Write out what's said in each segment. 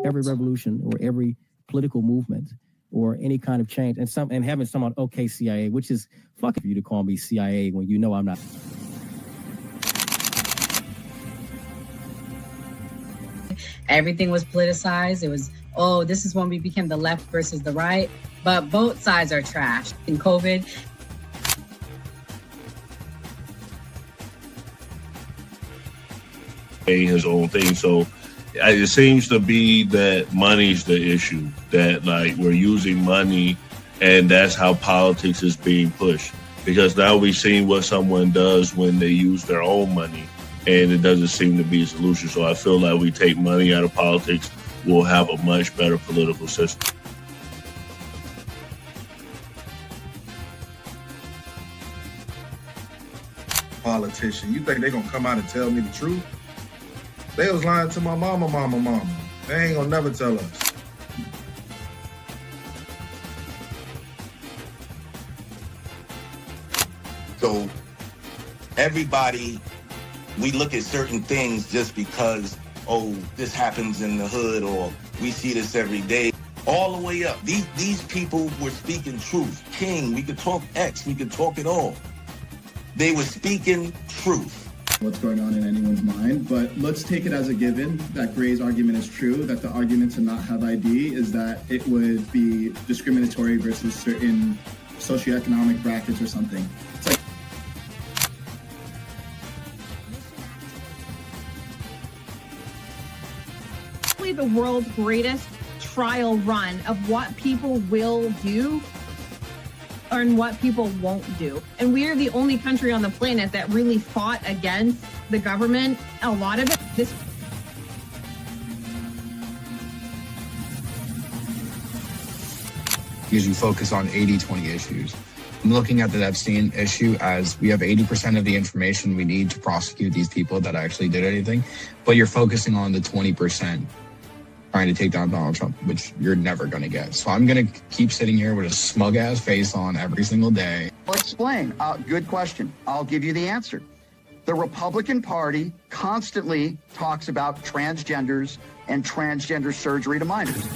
every revolution or every political movement or any kind of change, and having someone, okay, CIA, which is fucking for you to call me CIA when you know I'm not. Everything was politicized. It was, oh, this is when we became the left versus the right. But both sides are trash. In COVID, his own thing. So it seems to be that money's the issue, that like we're using money and that's how politics is being pushed. Because now we've seen what someone does when they use their own money, and it doesn't seem to be a solution. So I feel like we take money out of politics, we'll have a much better political system. Politician, you think they're gonna come out and tell me the truth? They was lying to my mama. They ain't gonna never tell us. So everybody, we look at certain things just because, oh, this happens in the hood or we see this every day. All the way up. These people were speaking truth. King, we could talk X, we could talk it all. They were speaking truth. What's going on in anyone's mind, but let's take it as a given that Gray's argument is true, that the argument to not have ID is that it would be discriminatory versus certain socioeconomic brackets or something. It's like the world's greatest trial run of what people will do and what people won't do. And we are the only country on the planet that really fought against the government. A lot of it, because you focus on 80-20 issues. I'm looking at the Epstein issue as we have 80% of the information we need to prosecute these people that actually did anything, but you're focusing on the 20% trying to take down Donald Trump, which you're never going to get. So I'm going to keep sitting here with a smug-ass face on every single day. I'll explain. Good question. I'll give you the answer. The Republican Party constantly talks about transgenders and transgender surgery to minors.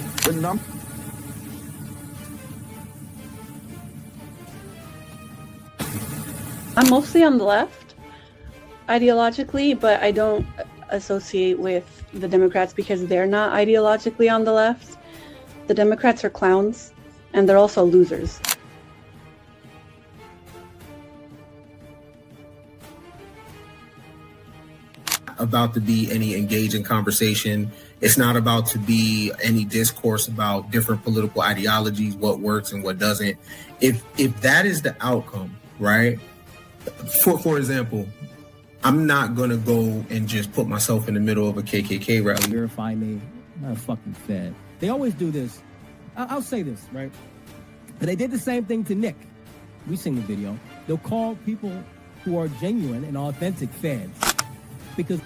I'm mostly on the left, ideologically, but I don't associate with the Democrats because they're not ideologically on the left. The Democrats are clowns, and they're also losers. About to be any engaging conversation. It's not about to be any discourse about different political ideologies, what works and what doesn't. If that is the outcome, right? For example, I'm not gonna go and just put myself in the middle of a KKK rally. Verify me, I'm not a fucking fed. They always do this. I'll say this, right? But they did the same thing to Nick. We've seen the video. They'll call people who are genuine and authentic feds because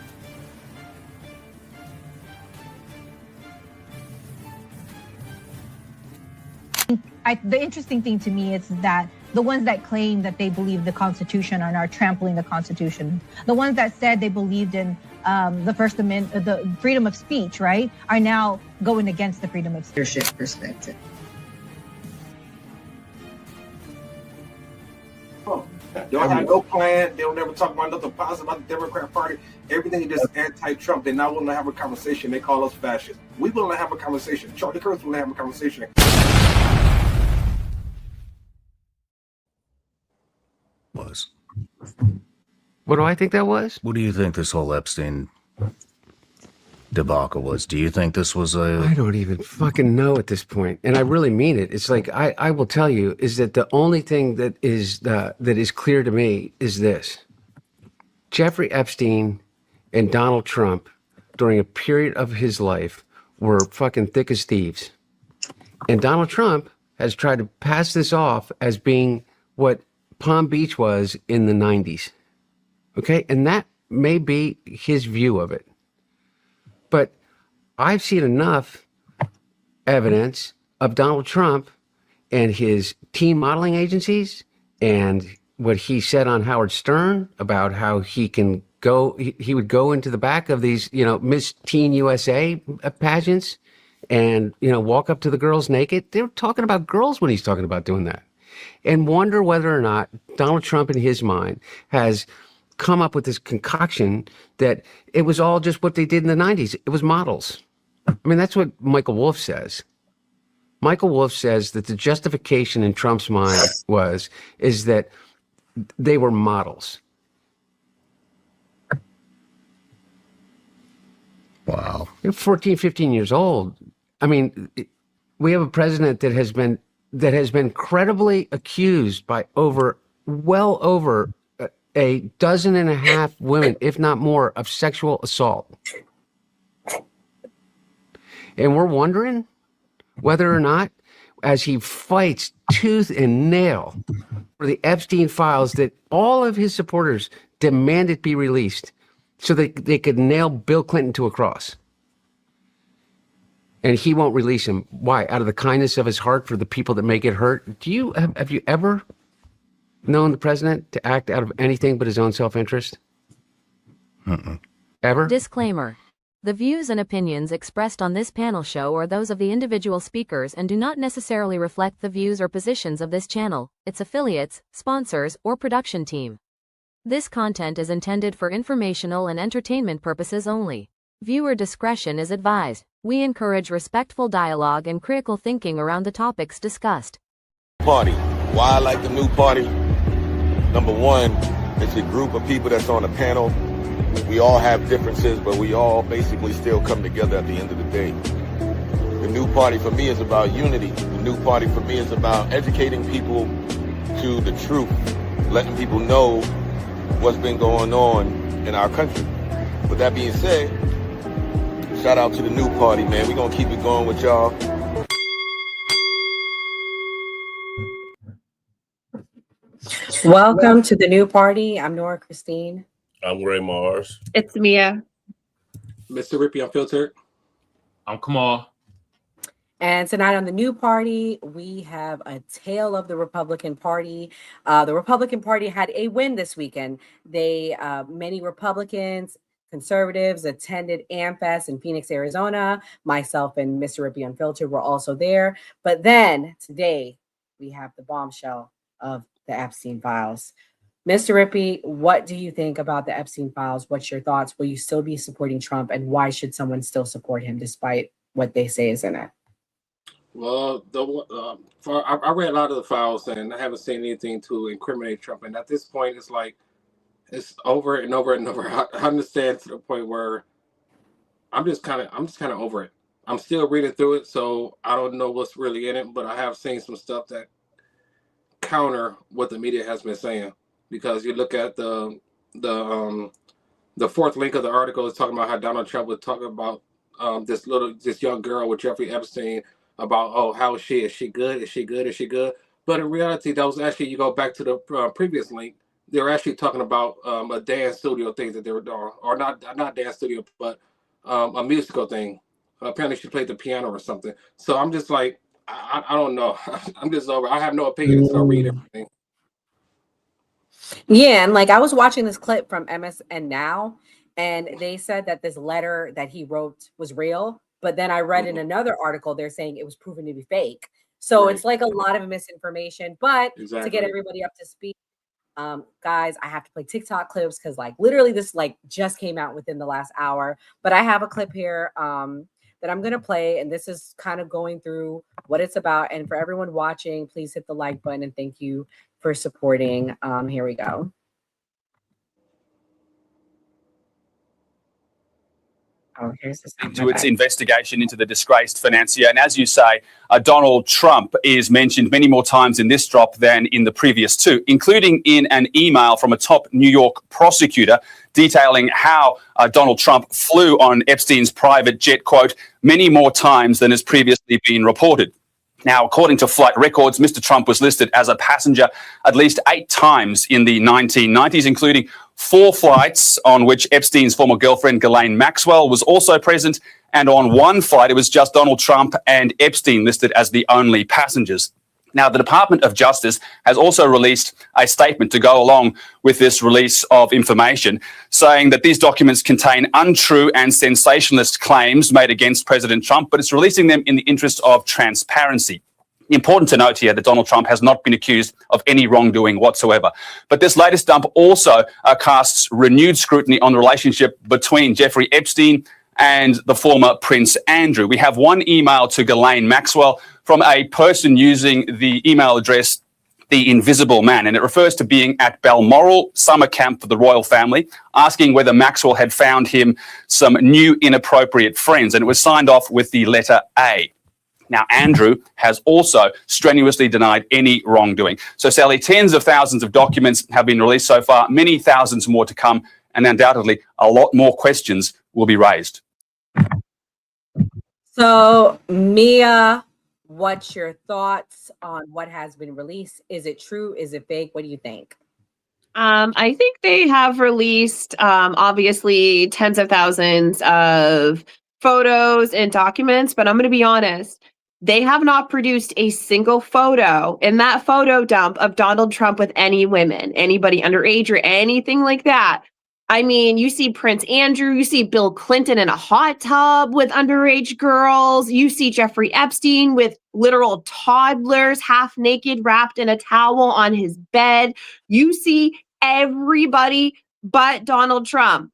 the interesting thing to me is that the ones that claim that they believe the Constitution are now trampling the Constitution. The ones that said they believed in the First Amendment, the freedom of speech, right, are now going against the freedom of speech. Perspective. They don't have no plan. They don't ever talk about nothing positive about the Democrat Party. Everything is just anti-Trump. They're not willing to have a conversation. They call us fascists. We willing to have a conversation. Charlie Kirk's willing to have a conversation. Was. What do I think that was? What do you think this whole Epstein debacle was? Do you think this was I don't even fucking know at this point, and I really mean it. It's like I will tell you is that the only thing that is clear to me is this: Jeffrey Epstein and Donald Trump, during a period of his life, were fucking thick as thieves, and Donald Trump has tried to pass this off as being what Palm Beach was in the 90s. Okay? And that may be his view of it. But I've seen enough evidence of Donald Trump and his teen modeling agencies and what he said on Howard Stern about how he would go into the back of these, Miss Teen USA pageants and, you know, walk up to the girls naked. They're talking about girls when he's talking about doing that. And wonder whether or not Donald Trump in his mind has come up with this concoction that it was all just what they did in the 90s. It was models. I mean, that's what Michael Wolff says. Michael Wolff says that the justification in Trump's mind is that they were models. Wow. You're 14, 15 years old. I mean, we have a president that has been credibly accused by well over a dozen and a half women, if not more, of sexual assault. And we're wondering whether or not, as he fights tooth and nail for the Epstein files that all of his supporters demanded be released so that they could nail Bill Clinton to a cross. And he won't release him. Why? Out of the kindness of his heart for the people that may get hurt. Have you ever known the president to act out of anything but his own self-interest? Ever? Disclaimer. The views and opinions expressed on this panel show are those of the individual speakers and do not necessarily reflect the views or positions of this channel, its affiliates, sponsors, or production team. This content is intended for informational and entertainment purposes only. Viewer discretion is advised. We encourage respectful dialogue and critical thinking around the topics discussed. Party. Why I like the new party? Number one, it's a group of people that's on a panel. We all have differences, but we all basically still come together at the end of the day. The new party for me is about unity. The new party for me is about educating people to the truth, letting people know what's been going on in our country. With that being said, shout out to the new party, man. We're going to keep it going with y'all. Welcome to the new party. I'm Nora Christine. I'm Gray Mars. It's Mia. Mr. Rippy Unfiltered. I'm Kamal. And tonight on the new party, we have a tale of the Republican Party. The Republican Party had a win this weekend. Many Republicans, conservatives attended AmFest in Phoenix, Arizona. Myself and Mr. Rippy Unfiltered were also there. But then today, we have the bombshell of the Epstein files. Mr. Rippy, what do you think about the Epstein files? What's your thoughts? Will you still be supporting Trump? And why should someone still support him despite what they say is in it? Well, I read a lot of the files and I haven't seen anything to incriminate Trump. And at this point, it's like, it's over and over and over. I understand to the point where I'm just kind of over it. I'm still reading through it, so I don't know what's really in it, but I have seen some stuff that counter what the media has been saying. Because you look at the fourth link of the article is talking about how Donald Trump was talking about this young girl with Jeffrey Epstein about, oh, how is she? Is she good? Is she good? Is she good? But in reality, that was actually, you go back to the previous link, they were actually talking about a dance studio thing that they were doing, or not dance studio, but a musical thing. Apparently, she played the piano or something. So I'm just like, I don't know. I'm just over. I have no opinion, so I read everything. Yeah, and like I was watching this clip from MSN Now, and they said that this letter that he wrote was real, but then I read in another article they're saying it was proven to be fake. So It's like a lot of misinformation. But to get everybody up to speed, guys, I have to play TikTok clips because like literally this like just came out within the last hour. But I have a clip here that I'm gonna play, and this is kind of going through what it's about. And for everyone watching, please hit the like button and thank you for supporting. Here we go. Oh, here's this. To its investigation into the disgraced financier. And as you say, Donald Trump is mentioned many more times in this drop than in the previous two, including in an email from a top New York prosecutor detailing how Donald Trump flew on Epstein's private jet, quote, many more times than has previously been reported. Now, according to flight records, Mr. Trump was listed as a passenger at least 8 times in the 1990s, including 4 flights on which Epstein's former girlfriend, Ghislaine Maxwell, was also present. And on one flight, it was just Donald Trump and Epstein listed as the only passengers. Now, the Department of Justice has also released a statement to go along with this release of information, saying that these documents contain untrue and sensationalist claims made against President Trump, but it's releasing them in the interest of transparency. Important to note here that Donald Trump has not been accused of any wrongdoing whatsoever. But this latest dump also casts renewed scrutiny on the relationship between Jeffrey Epstein and the former Prince Andrew. We have one email to Ghislaine Maxwell from a person using the email address The Invisible Man, and it refers to being at Balmoral summer camp for the royal family, asking whether Maxwell had found him some new inappropriate friends, and it was signed off with the letter A. Now, Andrew has also strenuously denied any wrongdoing. So, Sally, tens of thousands of documents have been released so far, many thousands more to come, and undoubtedly a lot more questions will be raised. So, Mia, what's your thoughts on what has been released? Is it true? Is it fake? What do you think? I think they have released, obviously, tens of thousands of photos and documents, but I'm going to be honest. They have not produced a single photo in that photo dump of Donald Trump with any women, anybody underage or anything like that. I mean, you see Prince Andrew, you see Bill Clinton in a hot tub with underage girls. You see Jeffrey Epstein with literal toddlers, half naked, wrapped in a towel on his bed. You see everybody but Donald Trump.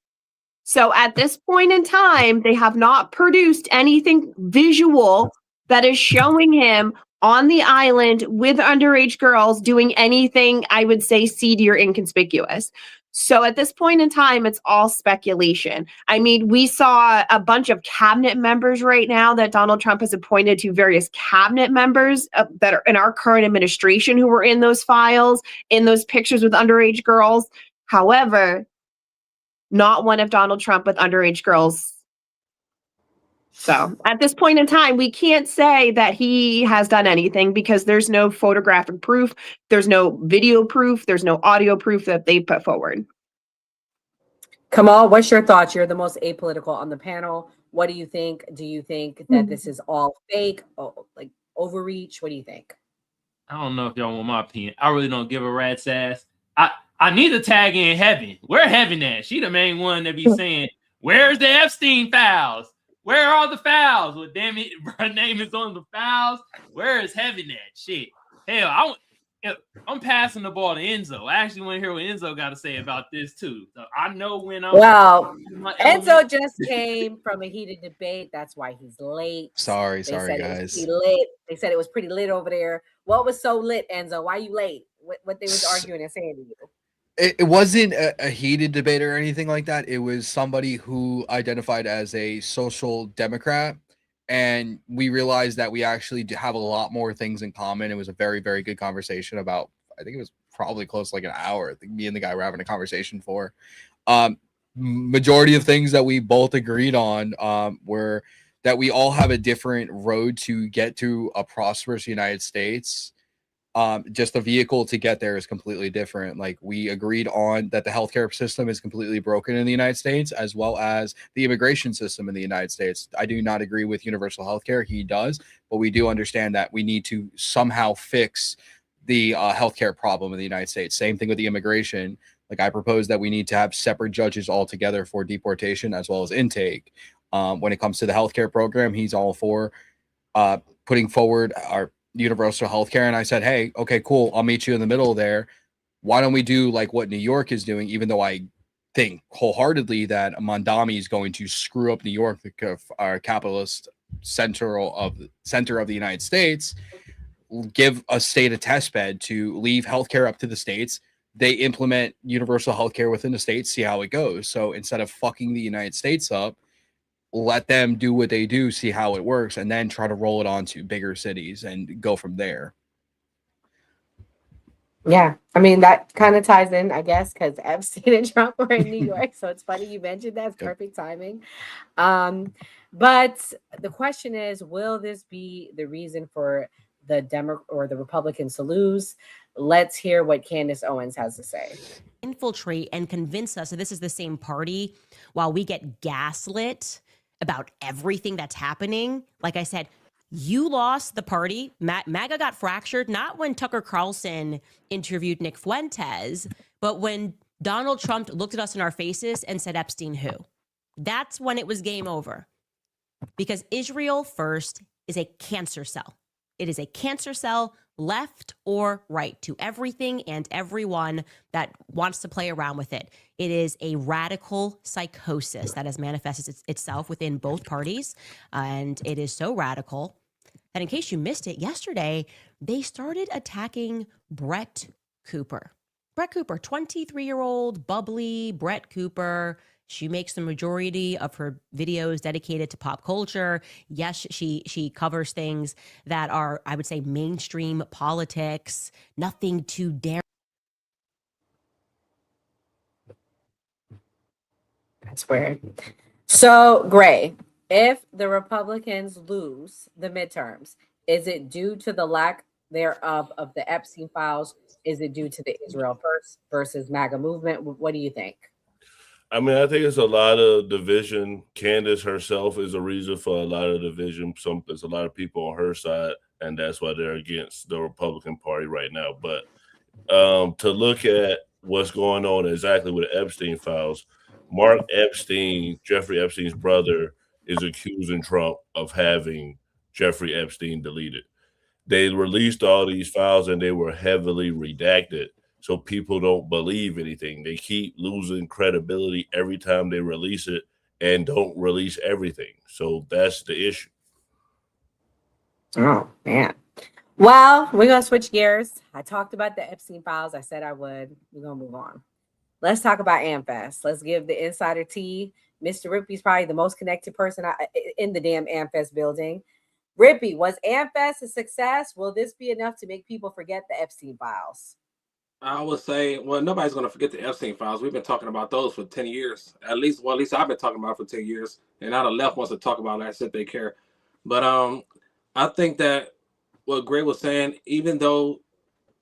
So at this point in time, they have not produced anything visual that is showing him on the island with underage girls doing anything, I would say, seedy or inconspicuous. So at this point in time, it's all speculation. I mean, we saw a bunch of cabinet members right now that Donald Trump has appointed to various cabinet members that are in our current administration who were in those files, in those pictures with underage girls. However, not one of Donald Trump with underage girls. So at this point in time, we can't say that he has done anything because there's no photographic proof, there's no video proof, there's no audio proof that they put forward. Kamal, what's your thoughts? You're the most apolitical on the panel. What do you think? Do you think that this is all fake, like overreach? What do you think? I don't know if y'all want my opinion. I really don't give a rat's ass. I need to tag in Heaven. Where Heaven at? She the main one that be saying, where's the Epstein files? Where are the files? Well, damn it, her name is on the files. Where is Heaven at? Shit. Hell, I'm passing the ball to Enzo. I actually want to hear what Enzo got to say about this too. So I know when I'm. Well, Enzo just came from a heated debate. That's why he's late. Sorry, guys. They said it was pretty lit over there. What was so lit, Enzo? Why you late? What they was arguing and saying to you? It wasn't a heated debate or anything like that. It was somebody who identified as a social democrat. And we realized that we actually have a lot more things in common. It was a very, very good conversation about, I think it was probably close to like an hour. I think me and the guy were having a conversation for. Majority of things that we both agreed on were that we all have a different road to get to a prosperous United States. Just the vehicle to get there is completely different. Like we agreed on that the healthcare system is completely broken in the United States, as well as the immigration system in the United States. I do not agree with universal healthcare. He does, but we do understand that we need to somehow fix the healthcare problem in the United States. Same thing with the immigration. Like I propose that we need to have separate judges altogether for deportation as well as intake. When it comes to the healthcare program, he's all for putting forward our universal healthcare. And I said, hey, okay, cool. I'll meet you in the middle there. Why don't we do like what New York is doing? Even though I think wholeheartedly that Mondami is going to screw up New York, our capitalist center of the United States, give a state a test bed to leave healthcare up to the states. They implement universal healthcare within the states, see how it goes. So instead of fucking the United States up, let them do what they do, see how it works, and then try to roll it on to bigger cities and go from there. Yeah, I mean, that kind of ties in, I guess, because Epstein and Trump were in New York. So it's funny you mentioned that. It's perfect timing. But the question is, will this be the reason for the Republicans to lose? Let's hear what Candace Owens has to say. Infiltrate and convince us that this is the same party while we get gaslit about everything that's happening. Like I said, You lost the party. MAGA got fractured, not when Tucker Carlson interviewed Nick Fuentes, but when Donald Trump looked at us in our faces and said, Epstein who? That's when it was game over. Because Israel First is a cancer cell. It is a cancer cell, left or right, to everything and everyone that wants to play around with it. It is a radical psychosis that has manifested itself within both parties. And it is so radical that, in case you missed it, yesterday, they started attacking Brett Cooper. Brett Cooper, 23-year-old, bubbly Brett Cooper. She makes the majority of her videos dedicated to pop culture. Yes, she covers things that are, I would say, mainstream politics. Nothing too daring. That's weird. So, Gray, if the Republicans lose the midterms, is it due to the lack thereof of the Epstein files? Is it due to the Israel First versus MAGA movement? What do you think? I mean, I think it's a lot of division. Candace herself is a reason for a lot of division. There's a lot of people on her side, and that's why they're against the Republican Party right now. But to look at what's going on exactly with the Epstein files, Mark Epstein, Jeffrey Epstein's brother, is accusing Trump of having Jeffrey Epstein deleted. They released all these files, and they were heavily redacted. So people don't believe anything. They keep losing credibility every time they release it and don't release everything. So that's the issue. Oh, man. Well, we're going to switch gears. I talked about the Epstein files. I said I would. We're going to move on. Let's talk about AmFest. Let's give the insider tea. Mr. Rippey's probably the most connected person in the damn AmFest building. Rippey, was AmFest a success? Will this be enough to make people forget the Epstein files? I would say, well, nobody's going to forget the Epstein files. We've been talking about those for 10 years. At least I've been talking about it for 10 years. And now the left wants to talk about it as if they care. But I think that what Gray was saying, even though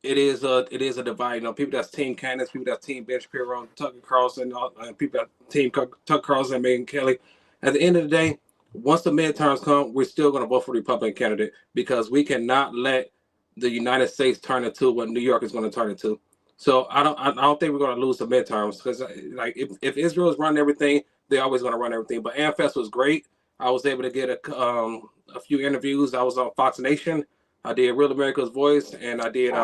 it is a divide, you know, people that's Team Candace, people that's Team Ben Shapiro, Tucker Carlson, and people that Team Tucker Carlson and Megyn Kelly. At the end of the day, once the midterms come, we're still going to vote for the Republican candidate because we cannot let the United States turn into what New York is going to turn into. So I don't think we're going to lose the midterms because, like, if Israel's running everything, they're always going to run everything. But AmFest was great. I was able to get a few interviews. I was on Fox Nation. I did Real America's Voice, and I did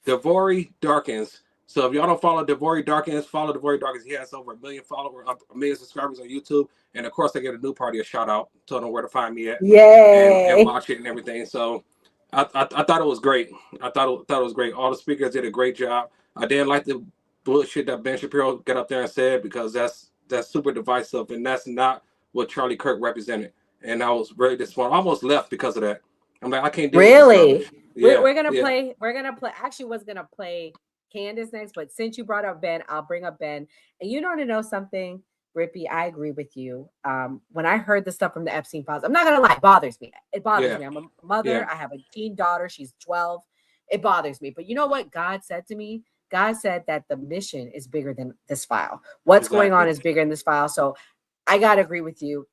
Devori Darkins. So if y'all don't follow Devori Darkins, follow Devori Darkins. He has over 1 million followers, 1 million subscribers on YouTube. And of course, I get a new party a shout out, tell them where to find me at. Yay! And watch it and everything. So I thought it was great. I thought it was great. All the speakers did a great job. I didn't like the bullshit that Ben Shapiro got up there and said because that's super divisive and that's not what Charlie Kirk represented. And I was very disappointed. I almost left because of that. I'm like, I can't do really. Yeah, we're gonna play. We're gonna play. Actually, was gonna play Candace next, but since you brought up Ben, I'll bring up Ben. And you want to know something, Rippey? I agree with you. When I heard the stuff from the Epstein files, I'm not gonna lie, it bothers me. It bothers me. I'm a mother. Yeah. I have a teen daughter. She's 12. It bothers me. But you know what God said to me? God said that the mission is bigger than this file. What's going on is bigger than this file. So I gotta agree with you.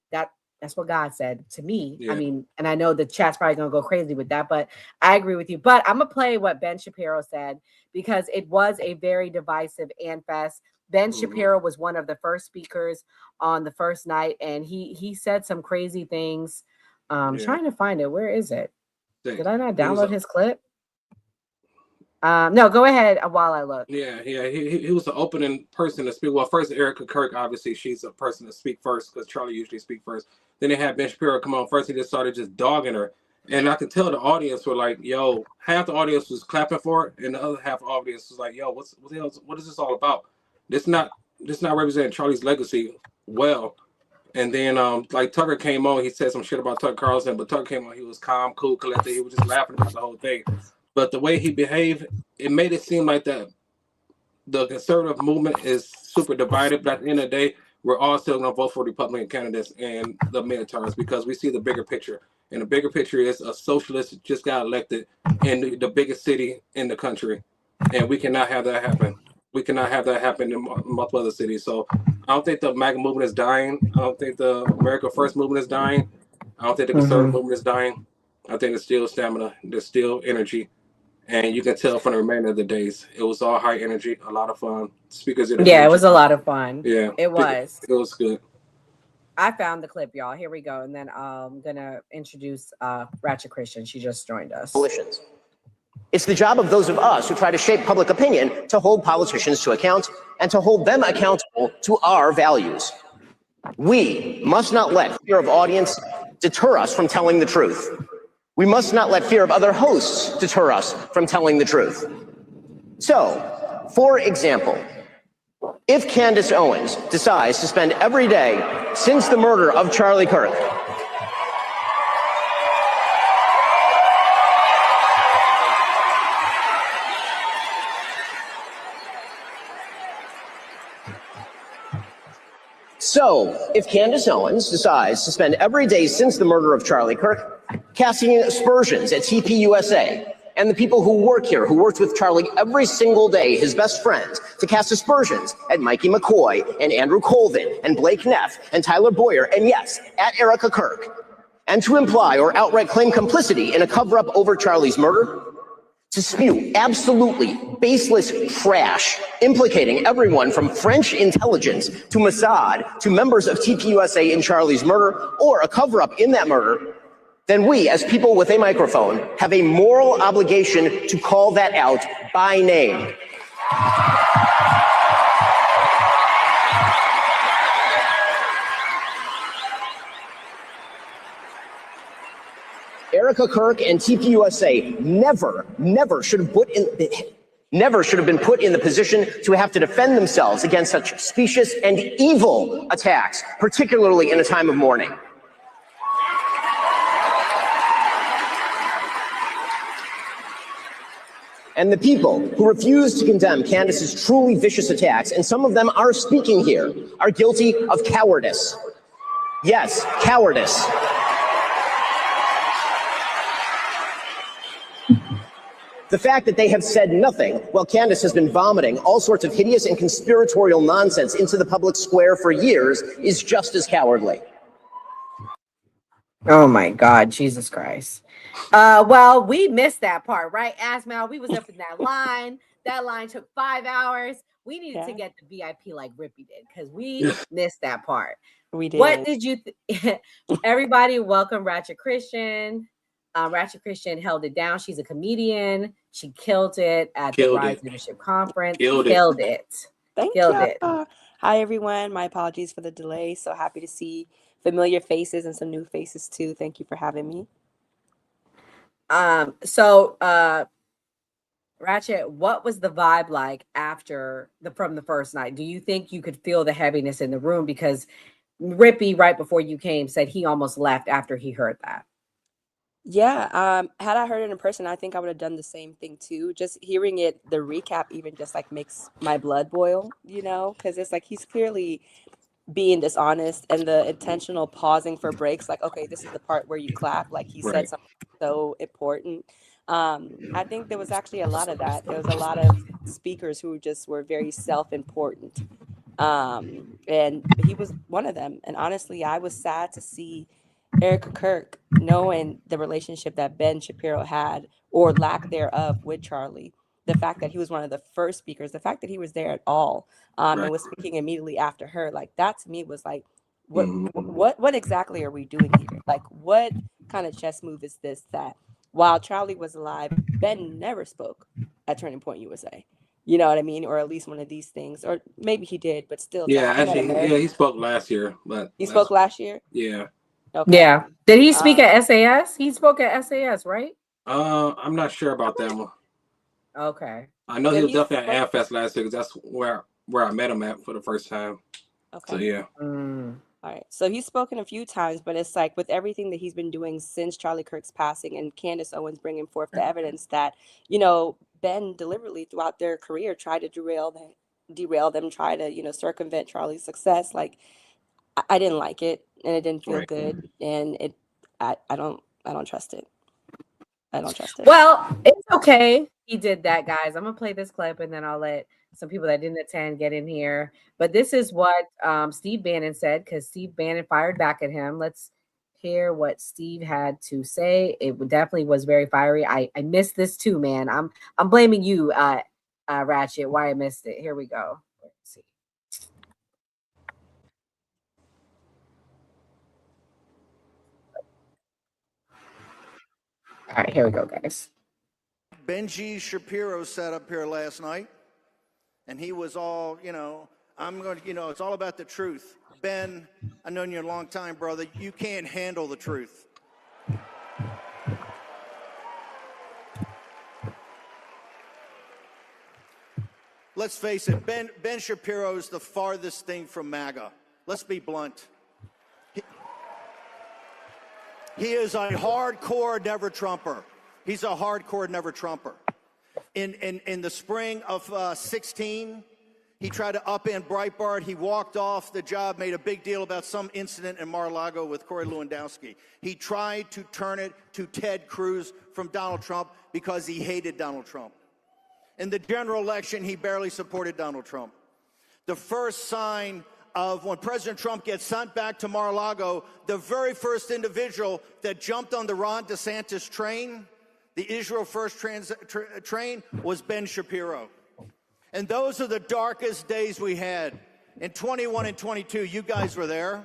That's what God said to me. Yeah. I mean, and I know the chat's probably going to go crazy with that, but I agree with you. But I'm going to play what Ben Shapiro said because it was a very divisive AmFest. Ben Shapiro was one of the first speakers on the first night, and he said some crazy things. Trying to find it. Where is it? Did I not download his clip? No, go ahead while I look. Yeah. He was the opening person to speak. Well, first Erica Kirk, obviously she's a person to speak first because Charlie usually speaks first. Then they had Ben Shapiro come on first. He just started just dogging her, and I could tell the audience were like, "Yo," half the audience was clapping for it, and the other half of the audience was like, "Yo, what the hell? What is this all about? This not representing Charlie's legacy well." And then like Tucker came on, he said some shit about Tucker Carlson, but Tucker came on, he was calm, cool, collected. He was just laughing about the whole thing. But the way he behaved, it made it seem like that the conservative movement is super divided. But at the end of the day, we're all still going to vote for Republican candidates in the midterms because we see the bigger picture. And the bigger picture is a socialist just got elected in the biggest city in the country. And we cannot have that happen. We cannot have that happen in multiple other cities. So I don't think the MAGA movement is dying. I don't think the America First movement is dying. I don't think the conservative movement is dying. I think there's still stamina, there's still energy, and you can tell from the remainder of the days. It was all high energy, a lot of fun. Speakers did a Yeah, great it was job. a lot of fun. Yeah, It was. It was good. I found the clip, y'all. Here we go. And then I'm going to introduce Ratchet Christian. She just joined us. Coalitions. It's the job of those of us who try to shape public opinion to hold politicians to account and to hold them accountable to our values. We must not let fear of audience deter us from telling the truth. We must not let fear of other hosts deter us from telling the truth. So, for example, if Candace Owens decides to spend every day since the murder of Charlie Kirk if Candace Owens decides to spend every day since the murder of Charlie Kirk casting aspersions at TPUSA and the people who work here, who worked with Charlie every single day, his best friends, to cast aspersions at Mikey McCoy and Andrew Colvin and Blake Neff and Tyler Boyer, and yes, at Erica Kirk, and to imply or outright claim complicity in a cover-up over Charlie's murder, to spew absolutely baseless trash, implicating everyone from French intelligence to Mossad to members of TPUSA in Charlie's murder, or a cover-up in that murder, then we, as people with a microphone, have a moral obligation to call that out by name. Erica Kirk and TPUSA never should have been put in the position to have to defend themselves against such specious and evil attacks, particularly in a time of mourning. And the people who refuse to condemn Candace's truly vicious attacks, and some of them are speaking here, are guilty of cowardice. Yes, cowardice. The fact that they have said nothing while Candace has been vomiting all sorts of hideous and conspiratorial nonsense into the public square for years is just as cowardly. Oh my God, Jesus Christ. Well, we missed that part, right, Asmal? We was up in that line. That line took 5 hours. We needed to get the VIP like Rippy did because we missed that part. We did. What did you everybody welcome Ratchet Christian. Ratchet Christian held it down. She's a comedian. She killed it at the Rise Leadership Conference. Killed it. Thank you. Hi, everyone. My apologies for the delay. So happy to see familiar faces and some new faces too. Thank you for having me. Ratchet, what was the vibe like from the first night? Do you think you could feel the heaviness in the room? Because Rippy, right before you came, said he almost left after he heard that. Yeah, had I heard it in person, I think I would have done the same thing too. Just hearing it, the recap even just like makes my blood boil, because it's like he's clearly being dishonest, and the intentional pausing for breaks, like, okay, this is the part where you clap, like he said something so important. I think there was actually a lot of that. There was a lot of speakers who just were very self-important. And he was one of them. And honestly, I was sad to see Erica Kirk, knowing the relationship that Ben Shapiro had, or lack thereof, with Charlie, the fact that he was one of the first speakers, the fact that he was there at all, and was speaking immediately after her, like that to me was like, what exactly are we doing here? Like, what kind of chess move is this that while Charlie was alive, Ben never spoke at Turning Point USA? You know what I mean? Or at least one of these things, or maybe he did, but still. Yeah, actually, he spoke last year, but he spoke last year. Yeah. Okay. Yeah. Did he speak at SAS? He spoke at SAS, right? I'm not sure about that one. Okay. I know he was definitely at AmFest last year because that's where I met him at for the first time. Okay. So yeah. All right. So he's spoken a few times, but it's like with everything that he's been doing since Charlie Kirk's passing and Candace Owens bringing forth the evidence that, Ben deliberately throughout their career tried to derail them, try to, circumvent Charlie's success. Like, I didn't like it, and it didn't feel good, and I don't trust it. I don't trust it. Well, it's okay. He did that, guys. I'm gonna play this clip, and then I'll let some people that didn't attend get in here. But this is what Steve Bannon said, because Steve Bannon fired back at him. Let's hear what Steve had to say. It definitely was very fiery. I missed this too, man. I'm blaming you, Ratchet, why I missed it. Here we go. Let's see. All right, here we go, guys. Benji Shapiro sat up here last night, and he was all, I'm going to, it's all about the truth. Ben, I've known you a long time, brother. You can't handle the truth. Let's face it, Ben Shapiro is the farthest thing from MAGA. Let's be blunt. He is a hardcore never Trumper. He's a hardcore never Trumper. In the spring of 16, he tried to upend Breitbart. He walked off the job, made a big deal about some incident in Mar-a-Lago with Corey Lewandowski. He tried to turn it to Ted Cruz from Donald Trump because he hated Donald Trump. In the general election, he barely supported Donald Trump. The first sign of when President Trump gets sent back to Mar-a-Lago, the very first individual that jumped on the Ron DeSantis train, the Israel First train, was Ben Shapiro. And those are the darkest days we had. In 21 and 22, you guys were there.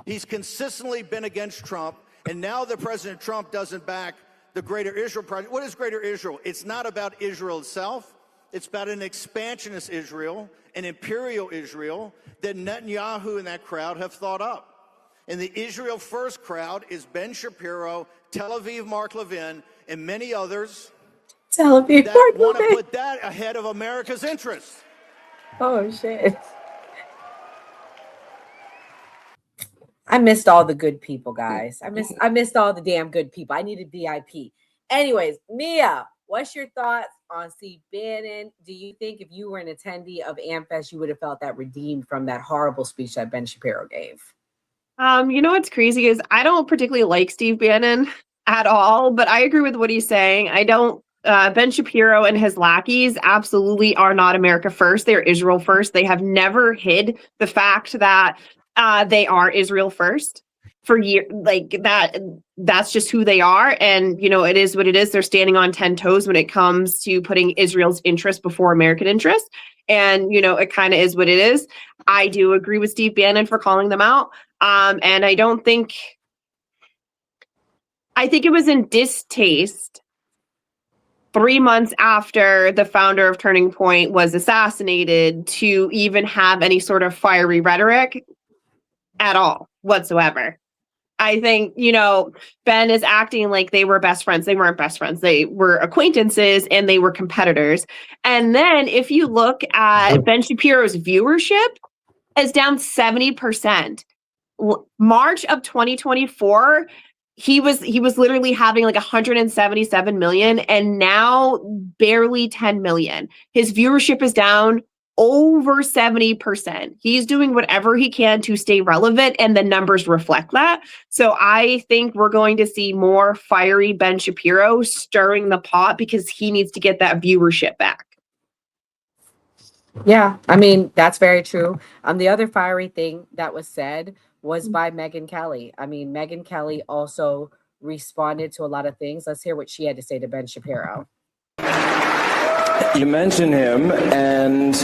He's consistently been against Trump, and now that President Trump doesn't back the Greater Israel Project. What is Greater Israel? It's not about Israel itself. It's about an expansionist Israel, an imperial Israel that Netanyahu and that crowd have thought up. And the Israel First crowd is Ben Shapiro, Tel Aviv Mark Levin, and many others Tel Aviv that Mark want to Levin. put that ahead of America's interests. Oh, shit. I missed all the good people, guys. I missed all the damn good people. I needed VIP. Anyways, Mia, what's your thoughts on Steve Bannon? Do you think if you were an attendee of AmFest, you would have felt that redeemed from that horrible speech that Ben Shapiro gave? You know what's crazy is I don't particularly like Steve Bannon at all, but I agree with what he's saying. I don't. Ben Shapiro and his lackeys absolutely are not America first. They're Israel first. They have never hid the fact that they are Israel first for years. Like that. That's just who they are. And, it is what it is. They're standing on 10 toes when it comes to putting Israel's interest before American interest. And, it kind of is what it is. I do agree with Steve Bannon for calling them out. And I think it was in distaste 3 months after the founder of Turning Point was assassinated to even have any sort of fiery rhetoric at all whatsoever. I think, Ben is acting like they were best friends. They weren't best friends. They were acquaintances and they were competitors. And then if you look at Ben Shapiro's viewership, is down 70%. March of 2024, he was literally having like 177 million and now barely 10 million. His viewership is down over 70%. He's doing whatever he can to stay relevant and the numbers reflect that. So I think we're going to see more fiery Ben Shapiro stirring the pot because he needs to get that viewership back. Yeah, I mean, that's very true. The other fiery thing that was said was by Megyn Kelly. I mean, Megyn Kelly also responded to a lot of things. Let's hear what she had to say to Ben Shapiro. You mentioned him, and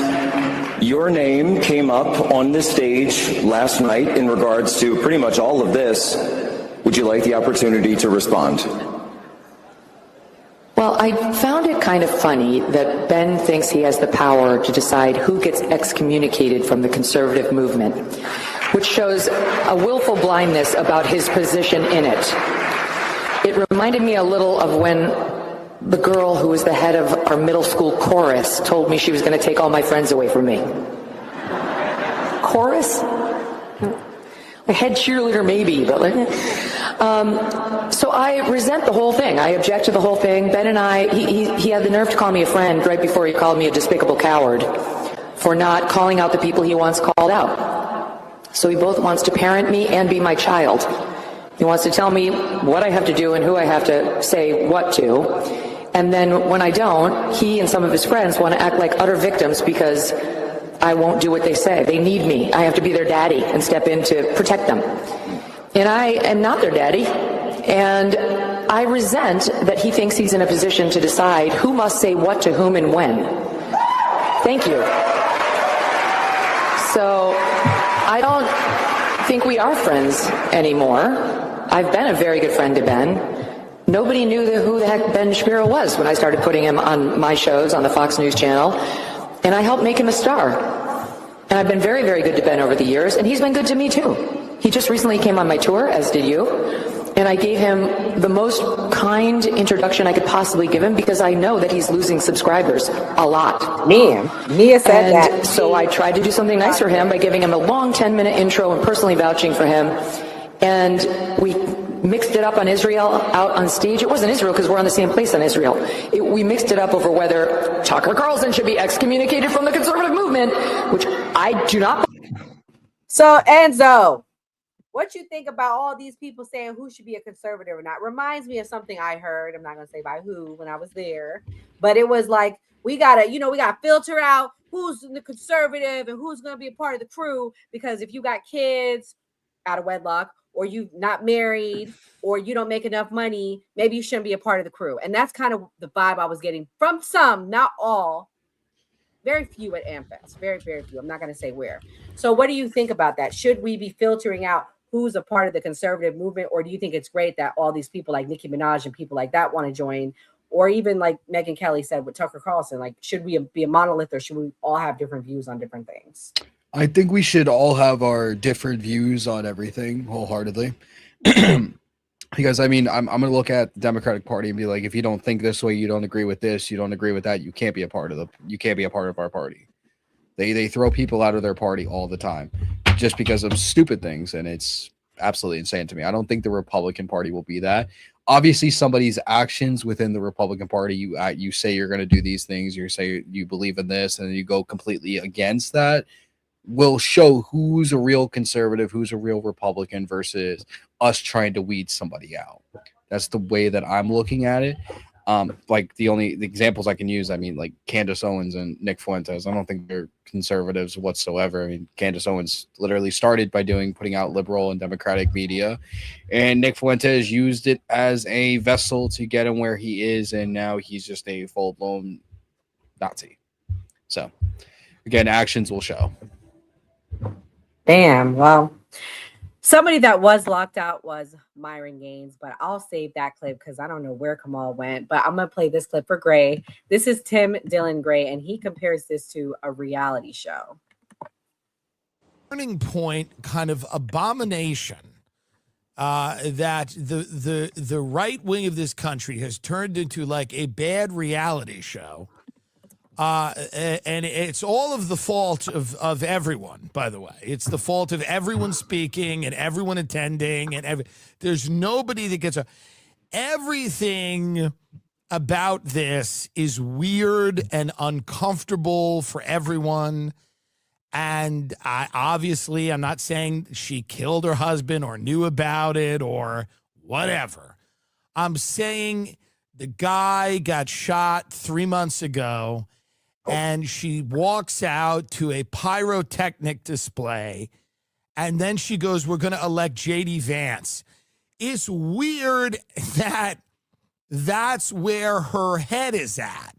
your name came up on this stage last night in regards to pretty much all of this. Would you like the opportunity to respond? Well, I found it kind of funny that Ben thinks he has the power to decide who gets excommunicated from the conservative movement, which shows a willful blindness about his position in it. It reminded me a little of when the girl who was the head of our middle school chorus told me she was going to take all my friends away from me. Chorus? A head cheerleader maybe, but so I resent the whole thing. I object to the whole thing. Ben and I, he had the nerve to call me a friend right before he called me a despicable coward for not calling out the people he once called out. So he both wants to parent me and be my child. He wants to tell me what I have to do and who I have to say what to. And then when I don't, he and some of his friends want to act like utter victims because I won't do what they say. They need me. I have to be their daddy and step in to protect them. and I am not their daddy. And I resent that he thinks he's in a position to decide who must say what to whom and when. Thank you. So I don't think we are friends anymore. I've been a very good friend to Ben. Nobody knew who the heck Ben Shapiro was when I started putting him on my shows on the Fox News channel, and I helped make him a star. And I've been very, very good to Ben over the years, and he's been good to me too. He just recently came on my tour, as did you, and I gave him the most kind introduction I could possibly give him because I know that he's losing subscribers a lot. Mia said that. So I tried to do something nice for him by giving him a long 10-minute intro and personally vouching for him. And we mixed it up on Israel out on stage. It wasn't Israel because we're on the same place on Israel. We mixed it up over whether Tucker Carlson should be excommunicated from the conservative movement, which I do not. So, Enzo, what you think about all these people saying who should be a conservative or not? Reminds me of something I heard. I'm not going to say by who when I was there, but it was like, we got to filter out who's the conservative and who's going to be a part of the crew, because if you got kids out of wedlock, or you not married, or you don't make enough money, maybe you shouldn't be a part of the crew. And that's kind of the vibe I was getting from some, not all, very few at AmFest, very, very few. I'm not going to say where. So what do you think about that? Should we be filtering out who's a part of the conservative movement, or do you think it's great that all these people like Nicki Minaj and people like that want to join? Or even like Megyn Kelly said with Tucker Carlson, like, should we be a monolith, or should we all have different views on different things? I think we should all have our different views on everything wholeheartedly. Because I mean, I'm going to look at the Democratic Party and be like, if you don't think this way, you don't agree with this, you don't agree with that, you can't be a part of our party. They throw people out of their party all the time just because of stupid things, and it's absolutely insane to me. I don't think the Republican Party will be that. Obviously, somebody's actions within the Republican Party, you say you're going to do these things, you say you believe in this, and you go completely against that, will show who's a real conservative, who's a real Republican versus us trying to weed somebody out. That's the way that I'm looking at it. Like the examples I can use, I mean, like Candace Owens and Nick Fuentes, I don't think they're conservatives whatsoever. I mean, Candace Owens literally started by putting out liberal and democratic media, and Nick Fuentes used it as a vessel to get him where he is, and now he's just a full-blown Nazi. So, again, actions will show. Damn. Well, somebody that was locked out was Myron Gaines, but I'll save that clip because I don't know where Kamal went. But I'm going to play this clip for Gray. This is Tim Dillon Gray, and he compares this to a reality show. Turning point kind of abomination that the right wing of this country has turned into like a bad reality show. And it's all of the fault of everyone, by the way. It's the fault of everyone speaking and everyone attending, and there's nobody that gets everything about this is weird and uncomfortable for everyone. And I'm not saying she killed her husband or knew about it or whatever. I'm saying the guy got shot 3 months ago, and she walks out to a pyrotechnic display, and then she goes, we're going to elect J.D. Vance. It's weird that that's where her head is at.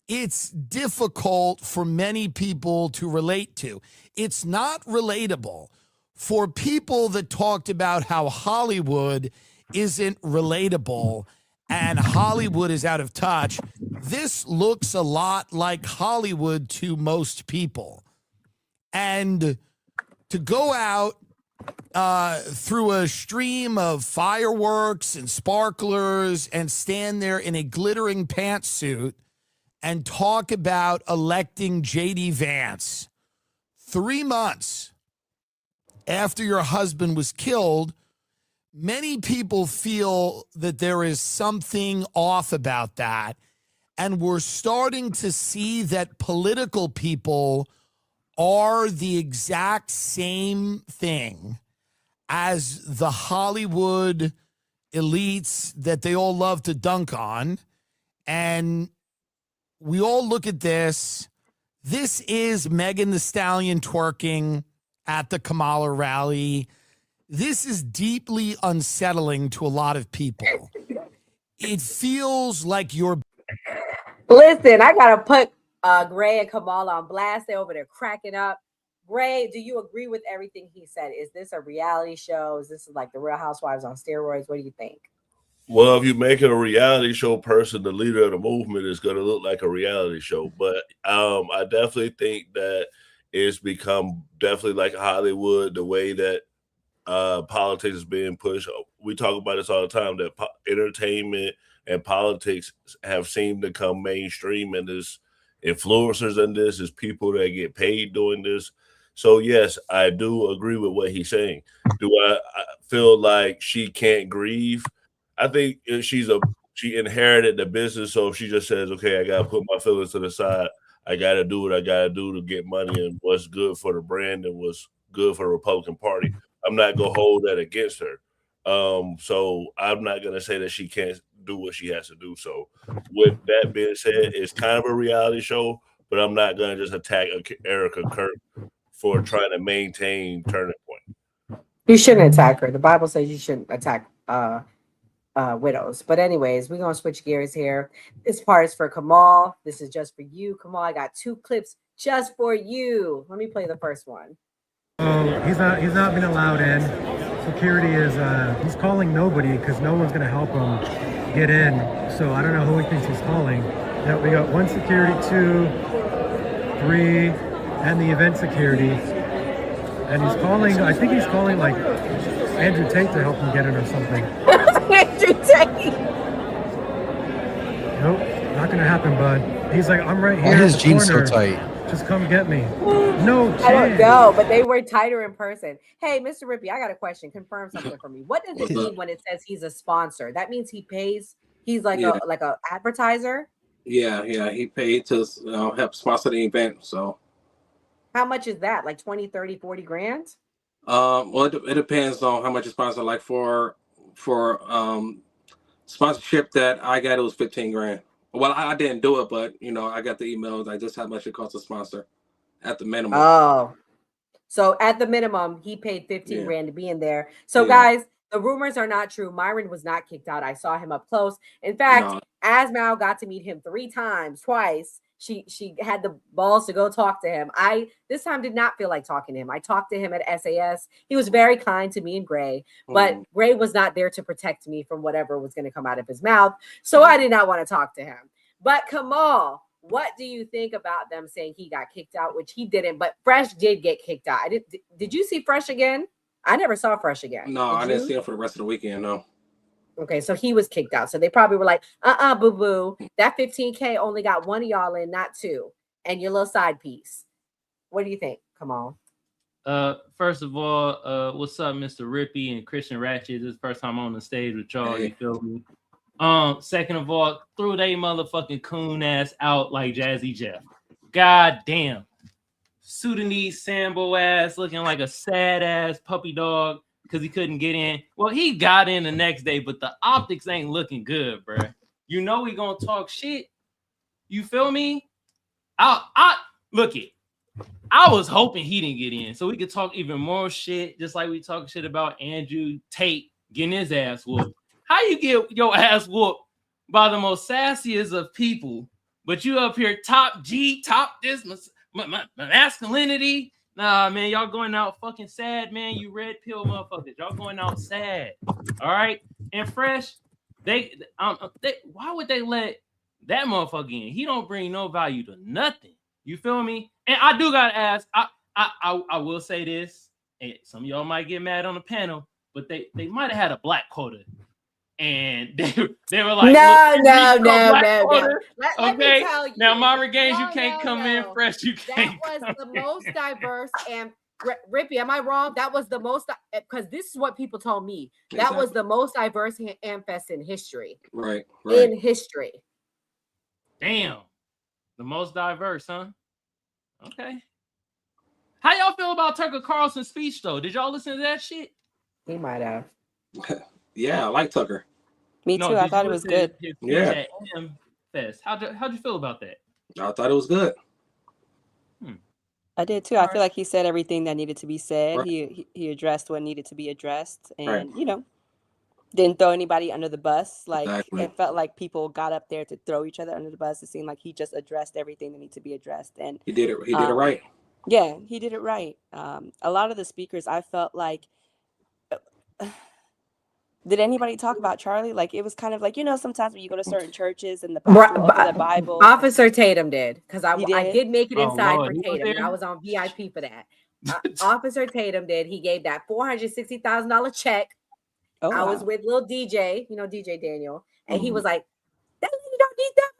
It's difficult for many people to relate to. It's not relatable for people that talked about how Hollywood isn't relatable and Hollywood is out of touch. This looks a lot like Hollywood to most people. And to go out through a stream of fireworks and sparklers and stand there in a glittering pantsuit and talk about electing J.D. Vance 3 months after your husband was killed, many people feel that there is something off about that. And we're starting to see that political people are the exact same thing as the Hollywood elites that they all love to dunk on. And we all look at this. This is Megan Thee Stallion twerking at the Kamala rally. this is deeply unsettling to a lot of people. It feels like you're. Listen, I gotta put Gray and Kamal on blast. They're over there cracking up. Gray, do you agree with everything he said? Is this a reality show? Is this like the Real Housewives on steroids? What do you think? Well, if you make it a reality show person, the leader of the movement is going to look like a reality show. But I definitely think that it's become definitely like Hollywood, the way that politics is being pushed. We talk about this all the time, that entertainment and politics have seemed to come mainstream, and there's influencers in this, there's people that get paid doing this. So yes, I do agree with what he's saying. Do I feel like she can't grieve? I think she inherited the business, so if she just says, okay, I gotta put my feelings to the side, I gotta do what I gotta do to get money and what's good for the brand and what's good for the Republican Party, I'm not gonna hold that against her. So I'm not gonna say that she can't do what she has to do. So with that being said, it's kind of a reality show, but I'm not gonna just attack Erica Kirk for trying to maintain Turning Point. You shouldn't attack her. The Bible says you shouldn't attack widows. But anyways, we're gonna switch gears here. This part is for Kamal. This is just for you, Kamal. I got 2 clips just for you. Let me play the first one. He's not been allowed in. Security is he's calling nobody because no one's gonna help him get in. So I don't know who he thinks he's calling. Yeah, we got 1 security, 2, 3, and the event security. And he's calling, I think he's calling like Andrew Tate to help him get in or something. Andrew Tate. Nope, not gonna happen, bud. He's like, I'm right here. Why are his in the jeans so corner. tight? Just come get me. No chance. I don't know, but they were tighter in person. Hey, Mr. Rippey, I got a question. Confirm something for me. What does it mean when it says he's a sponsor? That means he pays. He's like a advertiser. Yeah, he paid to help sponsor the event. So how much is that? Like 20, 30, 40 grand? Well, it depends on how much you sponsor. Like for sponsorship that I got, it was 15 grand. Well, I didn't do it, but I got the emails. Like just how much it costs to sponsor at the minimum. Oh, so at the minimum, he paid 15 grand to be in there. So guys, the rumors are not true. Myron was not kicked out. I saw him up close. In fact, Asmau got to meet him 3 times, twice. She had the balls to go talk to him. I this time did not feel like talking to him. I talked to him at SAS. He was very kind to me and Gray, but Gray was not there to protect me from whatever was going to come out of his mouth. So I did not want to talk to him. But Kamal, what do you think about them saying he got kicked out, which he didn't, but Fresh did get kicked out? Did you see Fresh again? I never saw Fresh again. No, I didn't see him for the rest of the weekend, no. Okay, so he was kicked out. So they probably were like, boo-boo. That 15K only got 1 of y'all in, not 2. And your little side piece. What do you think? Come on. First of all, what's up, Mr. Rippey and Christian Ratchet? This is the first time I'm on the stage with y'all. You feel me? Second of all, threw they motherfucking coon ass out like Jazzy Jeff. God damn. Sudanese Sambo ass looking like a sad ass puppy dog because he couldn't get in. Well, he got in the next day, but the optics ain't looking good, bro. You know we gonna talk shit. You feel me? I look it. I was hoping he didn't get in so we could talk even more shit, just like we talk shit about Andrew Tate getting his ass whooped. How you get your ass whooped by the most sassiest of people, but you up here top this masculinity? Nah, man, y'all going out fucking sad, man. You red pill motherfuckers. Y'all going out sad. All right. And Fresh, they why would they let that motherfucker in? He don't bring no value to nothing. You feel me? And I do gotta ask. I will say this. And some of y'all might get mad on the panel, but they might have had a black quota. And they were like, no. Let me tell you. Now, Myron Gaines, you can't come in fresh. You can't. That was the most diverse. And Rippey, am I wrong? That was the most, because this is what people told me. That was the most diverse Amfest in history. Right. In history. Damn. The most diverse, huh? Okay. How y'all feel about Tucker Carlson's speech, though? Did y'all listen to that shit? He might have. Yeah, I like Tucker. Me too. I thought it was good. Yeah. Fest. How'd you feel about that? I thought it was good. I did too. I feel like he said everything that needed to be said. Right. He addressed what needed to be addressed, Right. and didn't throw anybody under the bus. Like Exactly. it felt like people got up there to throw each other under the bus. It seemed like he just addressed everything that needed to be addressed, and He did it. He did it right. yeah, he did it right. A lot of the speakers, I felt like, did anybody talk about Charlie? Like it was kind of like sometimes when you go to certain churches and the pastor will open the Bible. Officer Tatum did, because He I did? did make it Oh, inside Lord, for he was Tatum, and I there? was on VIP for that. Officer Tatum did. He gave that $460,000 check. Oh, I was wow. with Lil DJ, DJ Daniel, and he Mhm. was like, "That lady don't need that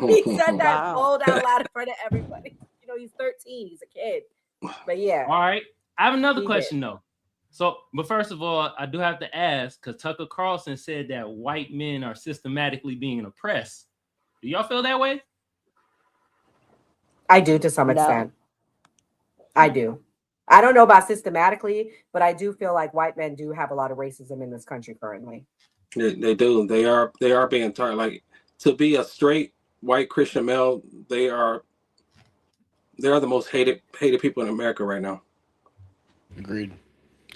money." He said that Wow. bold out loud in front of everybody. He's 13. He's a kid. But yeah, All right. I have another he question did. though. So, but first of all, I do have to ask because Tucker Carlson said that white men are systematically being oppressed. Do y'all feel that way? I do to some No. extent. I do. I don't know about systematically, but I do feel like white men do have a lot of racism in this country currently. They do. They are being targeted. Like, to be a straight white Christian male, they are the most hated people in America right now. Agreed.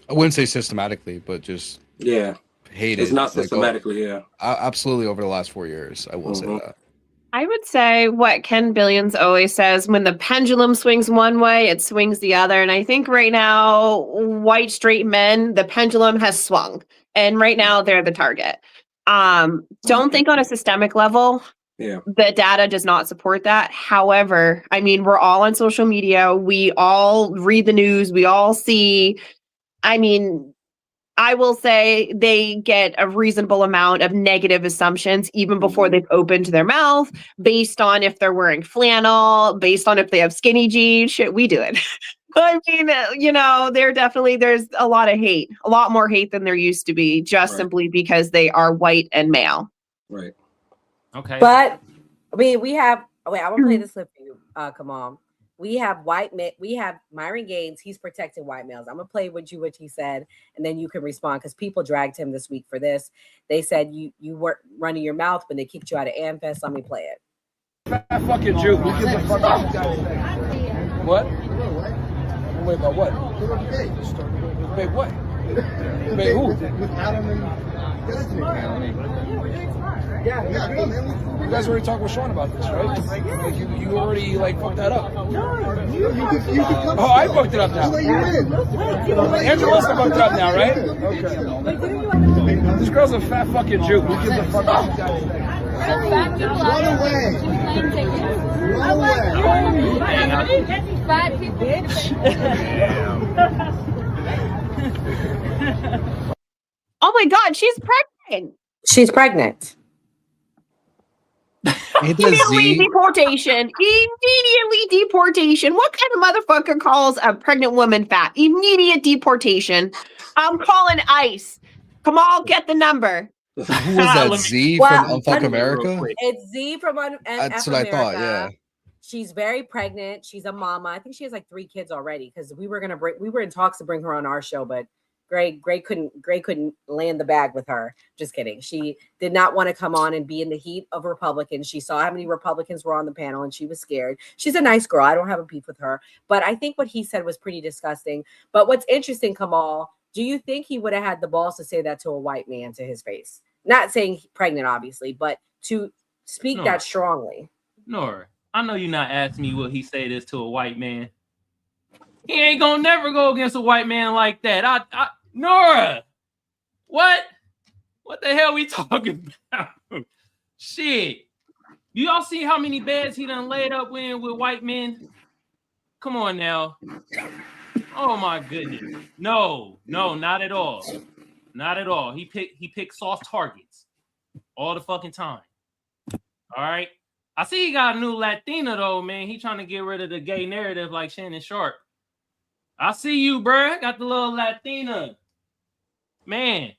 I wouldn't say systematically, but just Yeah. hated. It's not like, systematically, yeah. Absolutely over the last 4 years, I will say Mhm. that. I would say what Ken Billions always says, when the pendulum swings one way, it swings the other. And I think right now, white straight men, the pendulum has swung. And right now they're the target. Don't think on a systemic level. Yeah. The data does not support that. However, I mean, we're all on social media. We all read the news. We all see. I mean, I will say they get a reasonable amount of negative assumptions even before they've opened their mouth, based on if they're wearing flannel, based on if they have skinny jeans. Shit, we do it. I mean, there's a lot of hate, a lot more hate than there used to be, just simply because they are white and male. Right. Okay. But we have. Wait, I'm gonna play this clip for you. Come on. We have white men. We have Myron Gaines. He's protecting white males. I'm gonna play with you what he said, and then you can respond, because people dragged him this week for this. They said you weren't running your mouth when they kicked you out of AmFest. Let me play it. Fat fucking Jew. Who gives a fuck? What? Wait, about what? Wait, what? Wait, who? Yeah, you guys already talked with Sean about this, right? Like you already fucked that up. Oh, I fucked it up now. Andrew Wilson fucked it up now, right? Okay. This girl's a fat fucking Jew. Who gives a fuck? Run away. Oh my God, she's pregnant. She's pregnant. Immediately deportation. Immediately deportation. What kind of motherfucker calls a pregnant woman fat? Immediate deportation. I'm calling ICE. Come on, get the number. Who was that? Z from Unfuck America? It's Z from That's F what I America. thought. Yeah. She's very pregnant. She's a mama. I think she has 3 kids already, because we were in talks to bring her on our show, but Greg couldn't land the bag with her. Just kidding. She did not want to come on and be in the heat of Republicans. She saw how many Republicans were on the panel and she was scared. She's a nice girl. I don't have a beef with her, but I think what he said was pretty disgusting. But what's interesting, Kamal, do you think he would have had the balls to say that to a white man to his face? Not saying pregnant, obviously, but to speak No. that strongly. Nora, I know you're not asking me what he say this to a white man. He ain't gonna never go against a white man like that. Nora, what the hell we talking about? Shit. Do y'all see how many beds he done laid up with white men? Come on now. Oh my goodness. No, not at all. Not at all. He picked soft targets all the fucking time. All right. I see he got a new Latina though, man. He trying to get rid of the gay narrative like Shannon Sharp. I see you, bruh. Got the little Latina. Man.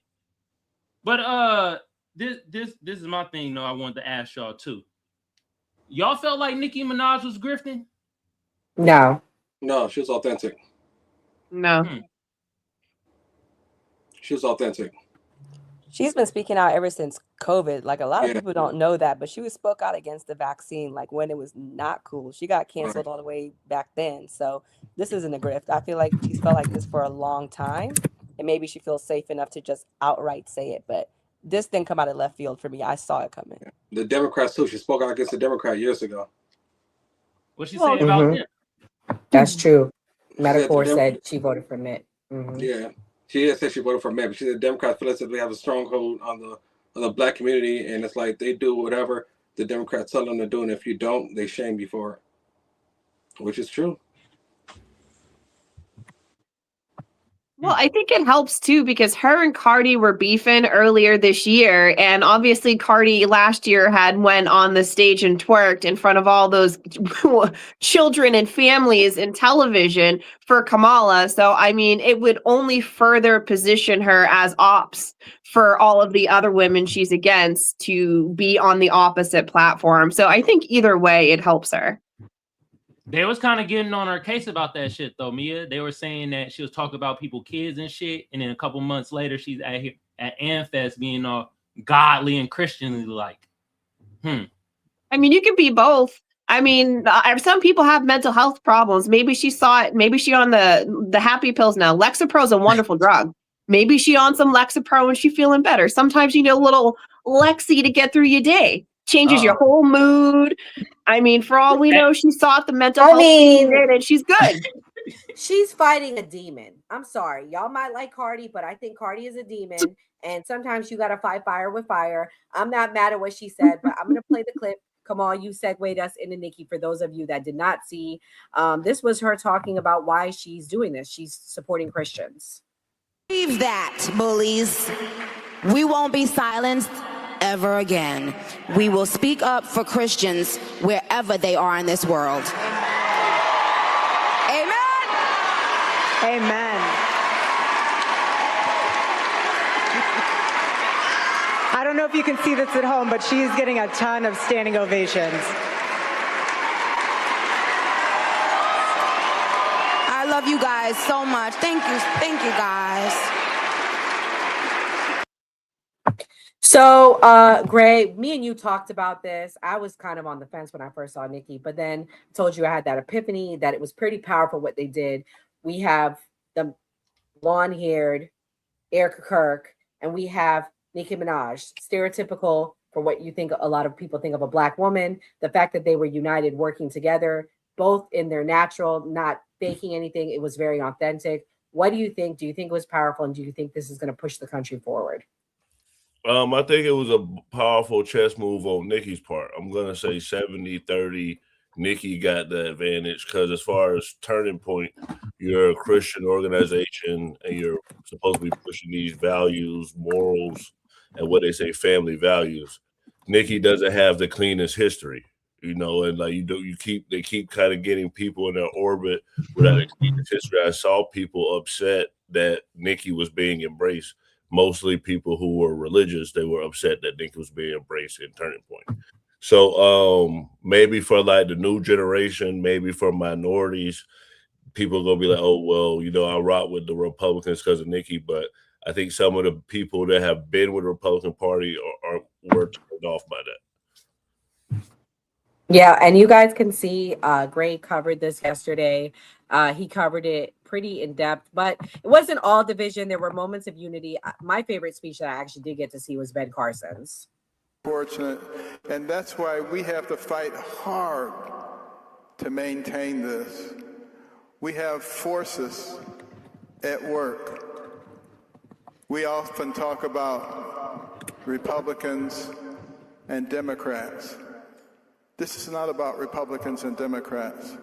But this is my thing though. I wanted to ask y'all too. Y'all felt like Nicki Minaj was grifting? No. No, she was authentic. No. She was authentic. She's been speaking out ever since COVID. Like a lot of Yeah, people don't know that, but she was spoke out against the vaccine, like when it was not cool. She got right. canceled all the way back then. So this isn't a grift. I feel like she's felt like this for a long time, and maybe she feels safe enough to just outright say it. But this didn't come out of left field for me. I saw it coming. The Democrats too. She spoke out against the Democrat years ago. What she Well, say about Mhm. them? That's true. She said the Metaphor Dem- said she voted for Mitt. yeah, she did say she voted for Matt, but she said Democrats feel as if they have a stronghold on the black community, and it's like they do whatever the Democrats tell them to do, and if you don't, they shame you for it, which is true. Well, I think it helps too because her and Cardi were beefing earlier this year, and obviously Cardi last year had went on the stage and twerked in front of all those children and families in television for Kamala. So I mean, it would only further position her as ops for all of the other women she's against to be on the opposite platform. So I think either way, it helps her. They was kind of getting on her case about that shit though, Mia. They were saying that she was talking about people, kids and shit, and then a couple months later, she's at Amfest being all godly and Christianly like. I mean, you can be both. I mean, some people have mental health problems. Maybe she saw it. Maybe she on the happy pills now. Lexapro is a wonderful drug. Maybe she on some Lexapro and she feeling better. Sometimes you need a little Lexi to get through your day. Changes your whole mood. I mean, for all we know, she sought the mental health treatment and she's good. She's fighting a demon. I'm sorry. Y'all might like Cardi, but I think Cardi is a demon. And sometimes you got to fight fire with fire. I'm not mad at what she said, but I'm going to play the clip. Come on, you segued us into Nikki. For those of you that did not see, this was her talking about why she's doing this. She's supporting Christians. Believe that, bullies. We won't be silenced ever again. We will speak up for Christians wherever they are in this world. Amen. Amen. I don't know if you can see this at home, but she is getting a ton of standing ovations. I love you guys so much. Thank you guys. So, Gray, me and you talked about this. I was kind of on the fence when I first saw Nikki, but then told you I had that epiphany that it was pretty powerful what they did. We have the blonde-haired Erica Kirk, and we have Nicki Minaj, stereotypical for what you think a lot of people think of a black woman. The fact that they were united, working together, both in their natural, not faking anything. It was very authentic. What do you think? Do you think it was powerful? And do you think this is going to push the country forward? I think it was a powerful chess move on Nikki's part. I'm going to say 70-30. Nikki got the advantage because as far as turning point, you're a Christian organization and you're supposed to be pushing these values, morals, and what they say family values. Nikki doesn't have the cleanest history, and like they keep kind of getting people in their orbit without the cleanest history. I saw people upset that Nikki was being embraced. Mostly people who were religious, they were upset that Nikki was being embraced in Turning Point. So maybe for like the new generation, maybe for minorities, people are gonna be like, oh well, I rock with the Republicans because of Nikki. But I think some of the people that have been with the Republican Party were turned off by that. Yeah, and you guys can see Gray covered this yesterday. He covered it pretty in depth, but it wasn't all division. There were moments of unity. My favorite speech that I actually did get to see was Ben Carson's. Fortunate, and that's why we have to fight hard to maintain this. We have forces at work. We often talk about Republicans and Democrats. This is not about Republicans and Democrats.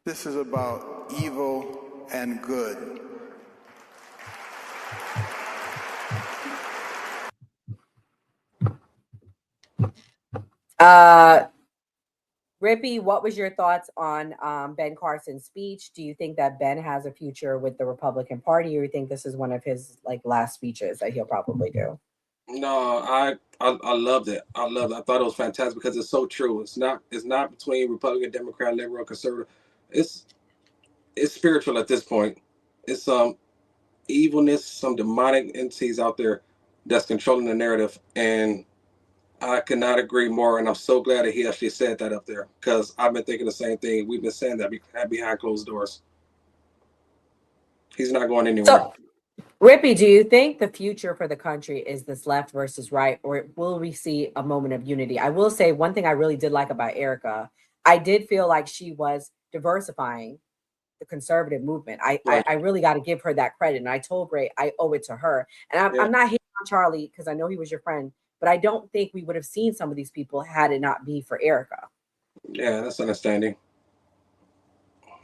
This is about evil and good. Rippy, what was your thoughts on Ben Carson's speech? Do you think that Ben has a future with the Republican Party, or you think this is one of his last speeches that he'll probably do? No, I loved it. I loved it. I thought it was fantastic because it's so true. It's not between Republican, Democrat, liberal, conservative. It's spiritual at this point. It's some evilness, some demonic entities out there that's controlling the narrative. And I cannot agree more. And I'm so glad that he actually said that up there, because I've been thinking the same thing. We've been saying that behind closed doors. He's not going anywhere. So, Rippy, do you think the future for the country is this left versus right, or will we see a moment of unity? I will say one thing I really did like about Erica. I did feel like she was diversifying the conservative movement. I really got to give her that credit. And I told Ray I owe it to her. And I'm not hating on Charlie because I know he was your friend, but I don't think we would have seen some of these people had it not be for Erica. Yeah, that's understanding.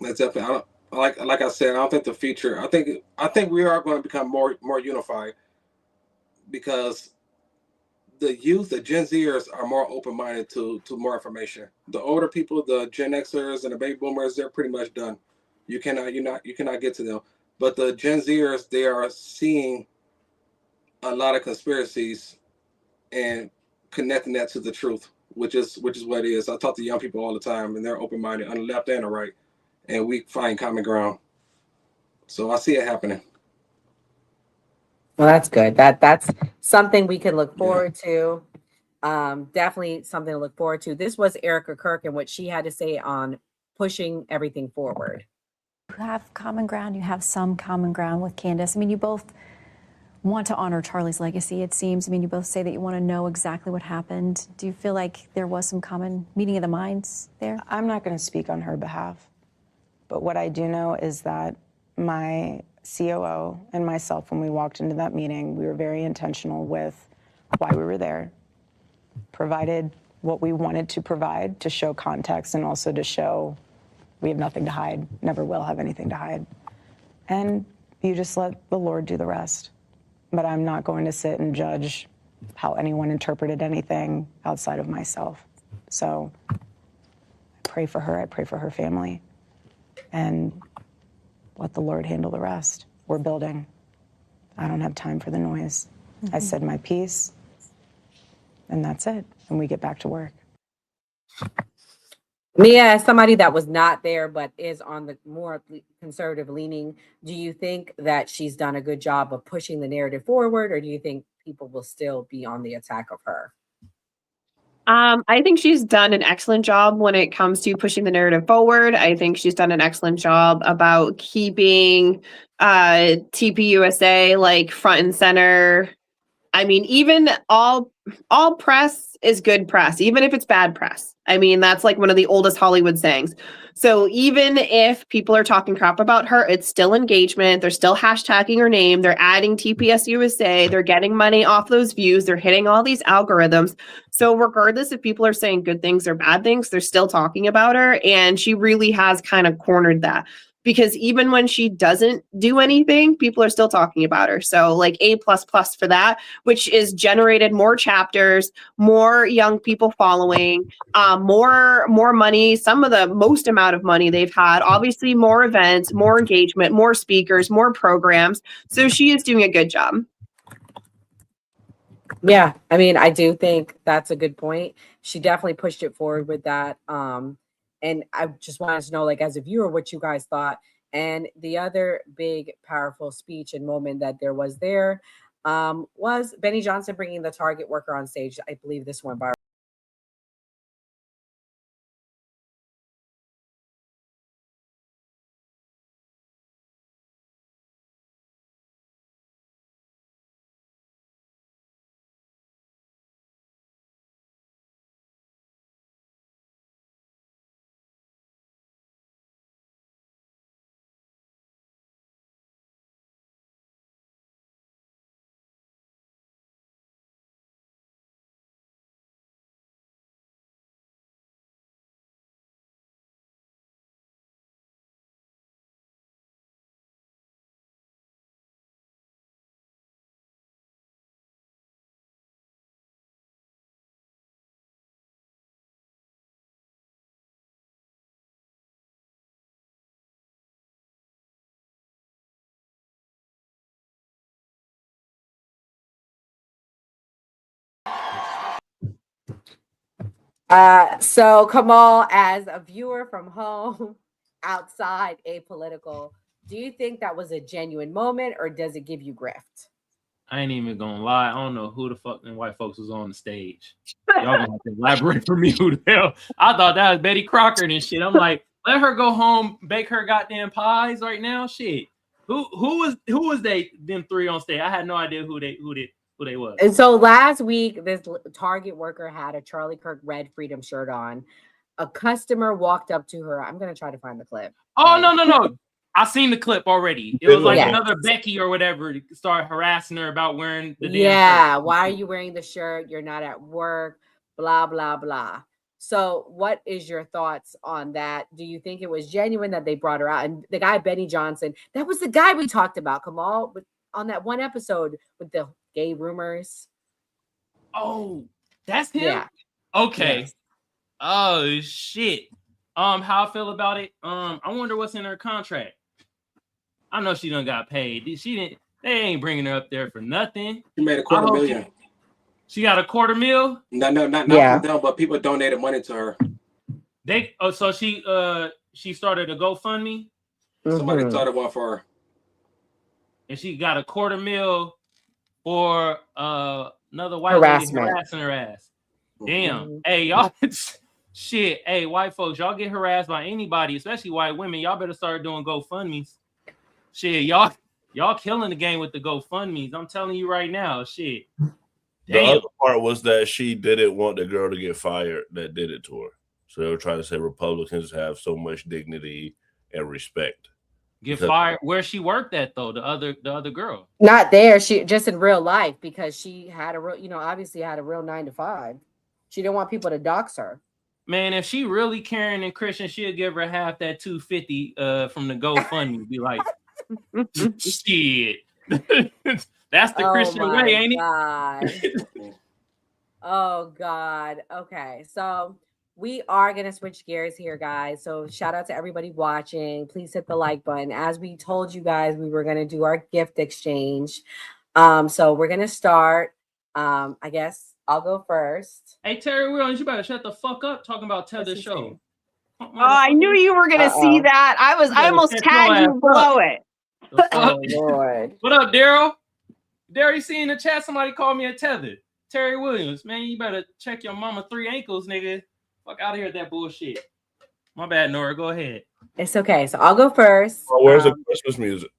That's definitely. Like I said, I don't think the future. I think we are going to become more unified, because the youth, the Gen Zers, are more open minded to more information. The older people, the Gen Xers and the baby boomers, they're pretty much done. You cannot get to them. But the Gen Zers, they are seeing a lot of conspiracies and connecting that to the truth, which is what it is. I talk to young people all the time, and they're open minded on the left and the right, and we find common ground. So I see it happening. Well, that's good. That's something we can look forward to. Definitely something to look forward to. This was Erica Kirk and what she had to say on pushing everything forward. You have common ground. You have some common ground with Candace. I mean, you both want to honor Charlie's legacy, it seems. I mean, you both say that you want to know exactly what happened. Do you feel like there was some common meeting of the minds there? I'm not going to speak on her behalf, but what I do know is that my COO and myself, when we walked into that meeting, we were very intentional with why we were there, provided what we wanted to provide to show context and also to show we have nothing to hide, never will have anything to hide. And you just let the Lord do the rest. But I'm not going to sit and judge how anyone interpreted anything outside of myself. So I pray for her. I pray for her family. And let the Lord handle the rest. We're building. I don't have time for the noise. I said my piece, and that's it. And we get back to work. Mia, as somebody that was not there but is on the more conservative leaning, do you think that she's done a good job of pushing the narrative forward, or do you think people will still be on the attack of her? I think she's done an excellent job when it comes to pushing the narrative forward. I think she's done an excellent job about keeping TPUSA like front and center. I mean, even all press is good press, even if it's bad press. I mean, that's like one of the oldest Hollywood sayings. So even if people are talking crap about her, it's still engagement. They're still hashtagging her name. They're adding TPS USA. They're getting money off those views. They're hitting all these algorithms. So regardless if people are saying good things or bad things, they're still talking about her. And she really has kind of cornered that. Because even when she doesn't do anything, people are still talking about her. So like A++ for that, which is generated more chapters, more young people following, more money, some of the most amount of money they've had, obviously more events, more engagement, more speakers, more programs. So she is doing a good job. Yeah, I mean, I do think that's a good point. She definitely pushed it forward with that. And I just wanted to know, like, as a viewer, what you guys thought. And the other big, powerful speech and moment that there was was Benny Johnson bringing the Target worker on stage. I believe this went viral. So Kamal, as a viewer from home, outside apolitical, do you think that was a genuine moment, or does it give you grift? I ain't even gonna lie. I don't know who the fuck them white folks was on the stage. Y'all gonna have to elaborate for me who the hell. I thought that was Betty Crocker and shit. I'm like, let her go home, bake her goddamn pies right now. Shit. Who was they? Them three on stage. I had no idea who they was. And so last week, this Target worker had a Charlie Kirk red Freedom shirt on. A customer walked up to her. I'm gonna try to find the clip. Oh no. I seen the clip already. It was like another Becky or whatever to start harassing her about wearing the damn shirt. Why are you wearing the shirt? You're not at work. Blah blah blah. So, what is your thoughts on that? Do you think it was genuine that they brought her out? And the guy Benny Johnson, that was the guy we talked about, Kamal, on that one episode with the gay rumors. Oh, that's him. Yeah. Okay. Yes. Oh shit. How I feel about it? I wonder what's in her contract. I know she done got paid. They ain't bringing her up there for nothing. She made $250,000. She got $250,000? No, not from them, but people donated money to her. So she started a GoFundMe? Somebody started one for her. And she got $250,000 for another white lady harassing her ass. Damn. Hey, y'all shit. Hey, white folks, y'all get harassed by anybody, especially white women. Y'all better start doing GoFundMes. Shit, y'all killing the game with the GoFundMes. I'm telling you right now, shit. The other part was that she didn't want the girl to get fired that did it to her. So they were trying to say Republicans have so much dignity and respect. Get fired where she worked at though, the other girl. Not there. She just in real life, because she had a real, obviously had a real 9 to 5. She didn't want people to dox her. Man, if she really caring and Christian, she'll give her half that $250 from the GoFundMe. Be like, shit. That's the Christian way, ain't it? Oh God. Okay. So we are going to switch gears here, guys. So shout out to everybody watching. Please hit the like button. As we told you guys, we were going to do our gift exchange. So we're going to start. I guess I'll go first. Hey, Terry Williams, you better shut the fuck up talking about Tether show. Oh, I knew you were going to see that. I almost tagged you below it. Oh, Lord. What up, Daryl? Daryl, you see in the chat somebody called me a tether. Terry Williams, man, you better check your mama 3 ankles, nigga. Fuck out of here with that bullshit. My bad, Nora. Go ahead. It's okay. So I'll go first. Oh, where's the Christmas music?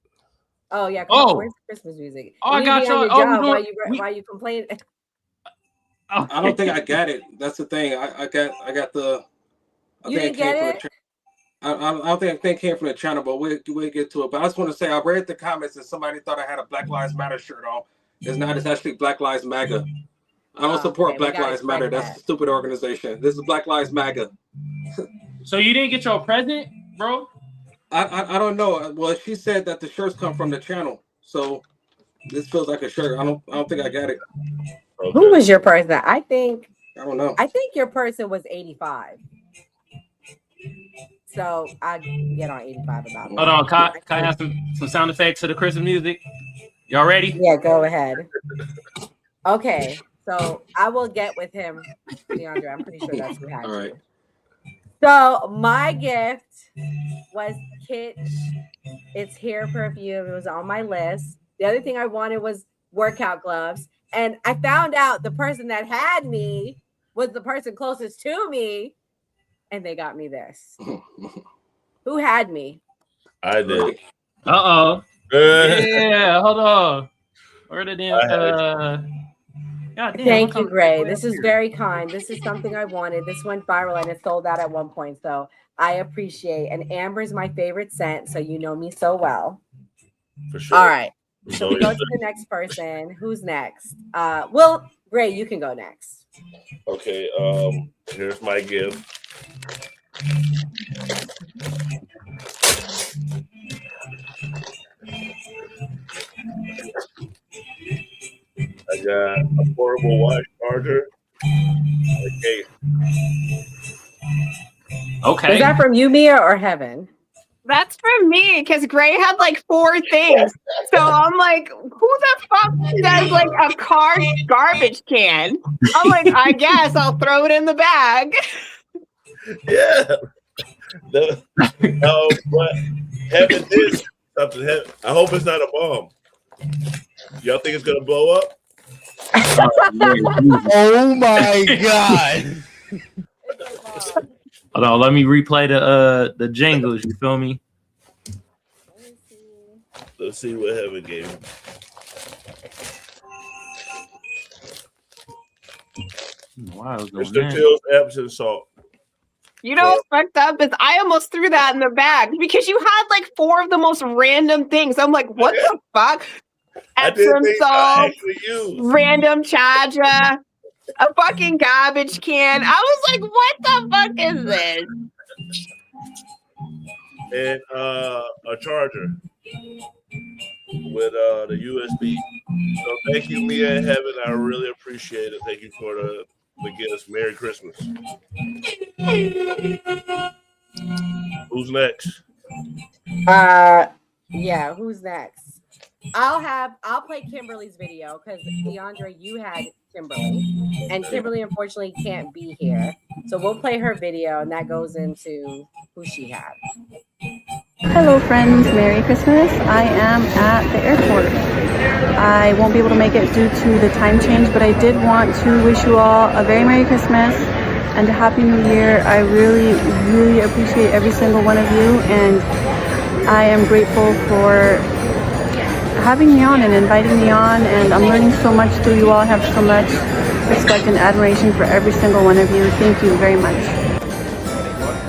Oh, yeah. Where's the Christmas music? Oh, I got y'all. Why you complaining? I don't think I got it. That's the thing. I got the. You didn't get it? I don't think it came from the channel, but we'll get to it. But I just want to say, I read the comments and somebody thought I had a Black Lives Matter shirt on. It's not. It's actually Black Lives MAGA. I don't support Black Lives Matter. That's a stupid organization. This is Black Lives MAGA. So you didn't get your present, bro? I don't know. Well, she said that the shirts come from the channel, so this feels like a shirt. I don't think I got it. Okay. Who was your person? I don't know. I think your person was 85. So I get on 85 about that. Hold on, can I have some sound effects to the Christmas music? Y'all ready? Yeah, go ahead. Okay, so I will get with him, DeAndre. I'm pretty sure that's who had you. All right. So my gift was Kitsch. It's hair perfume. It was on my list. The other thing I wanted was workout gloves. And I found out the person that had me was the person closest to me. And they got me this. Who had me? I did. Uh-oh. Yeah, hold on. Where the damn Thank you, Gray. This is very kind. This is something I wanted. This went viral and it sold out at one point. So I appreciate. And amber is my favorite scent, so you know me so well. For sure. All right. So we go to the next person. Who's next? Well, Gray, you can go next. Okay. Here's my gift. I got a portable watch charger. Okay. Is that from you, Mia, or Heaven? That's from me, because Gray had like 4 things. So I'm like, who the fuck does like a car garbage can? I'm like, I guess I'll throw it in the bag. Yeah. But Heaven did something. I hope it's not a bomb. Y'all think it's gonna blow up? Oh my god! Hold on, let me replay the jingles. You feel me? Let's see what heaven gave him. Wow, Mr. Till's Epsom salt. You know what's fucked up is I almost threw that in the bag because you had like 4 of the most random things. I'm like, what the fuck? Epsom salt, random charger, a fucking garbage can. I was like, what the fuck is this? And a charger with the USB. So thank you, Mia and Heaven. I really appreciate it. Thank you for the gifts. Merry Christmas. Who's next? Yeah, who's next? I'll play Kimberly's video because DeAndre, you had Kimberly, and Kimberly unfortunately can't be here. So we'll play her video, and that goes into who she had. Hello friends, Merry Christmas. I am at the airport. I won't be able to make it due to the time change, but I did want to wish you all a very Merry Christmas and a Happy New Year. I really, really appreciate every single one of you, and I am grateful for having me on and inviting me on, and I'm learning so much through you all. I have so much respect and admiration for every single one of you. Thank you very much.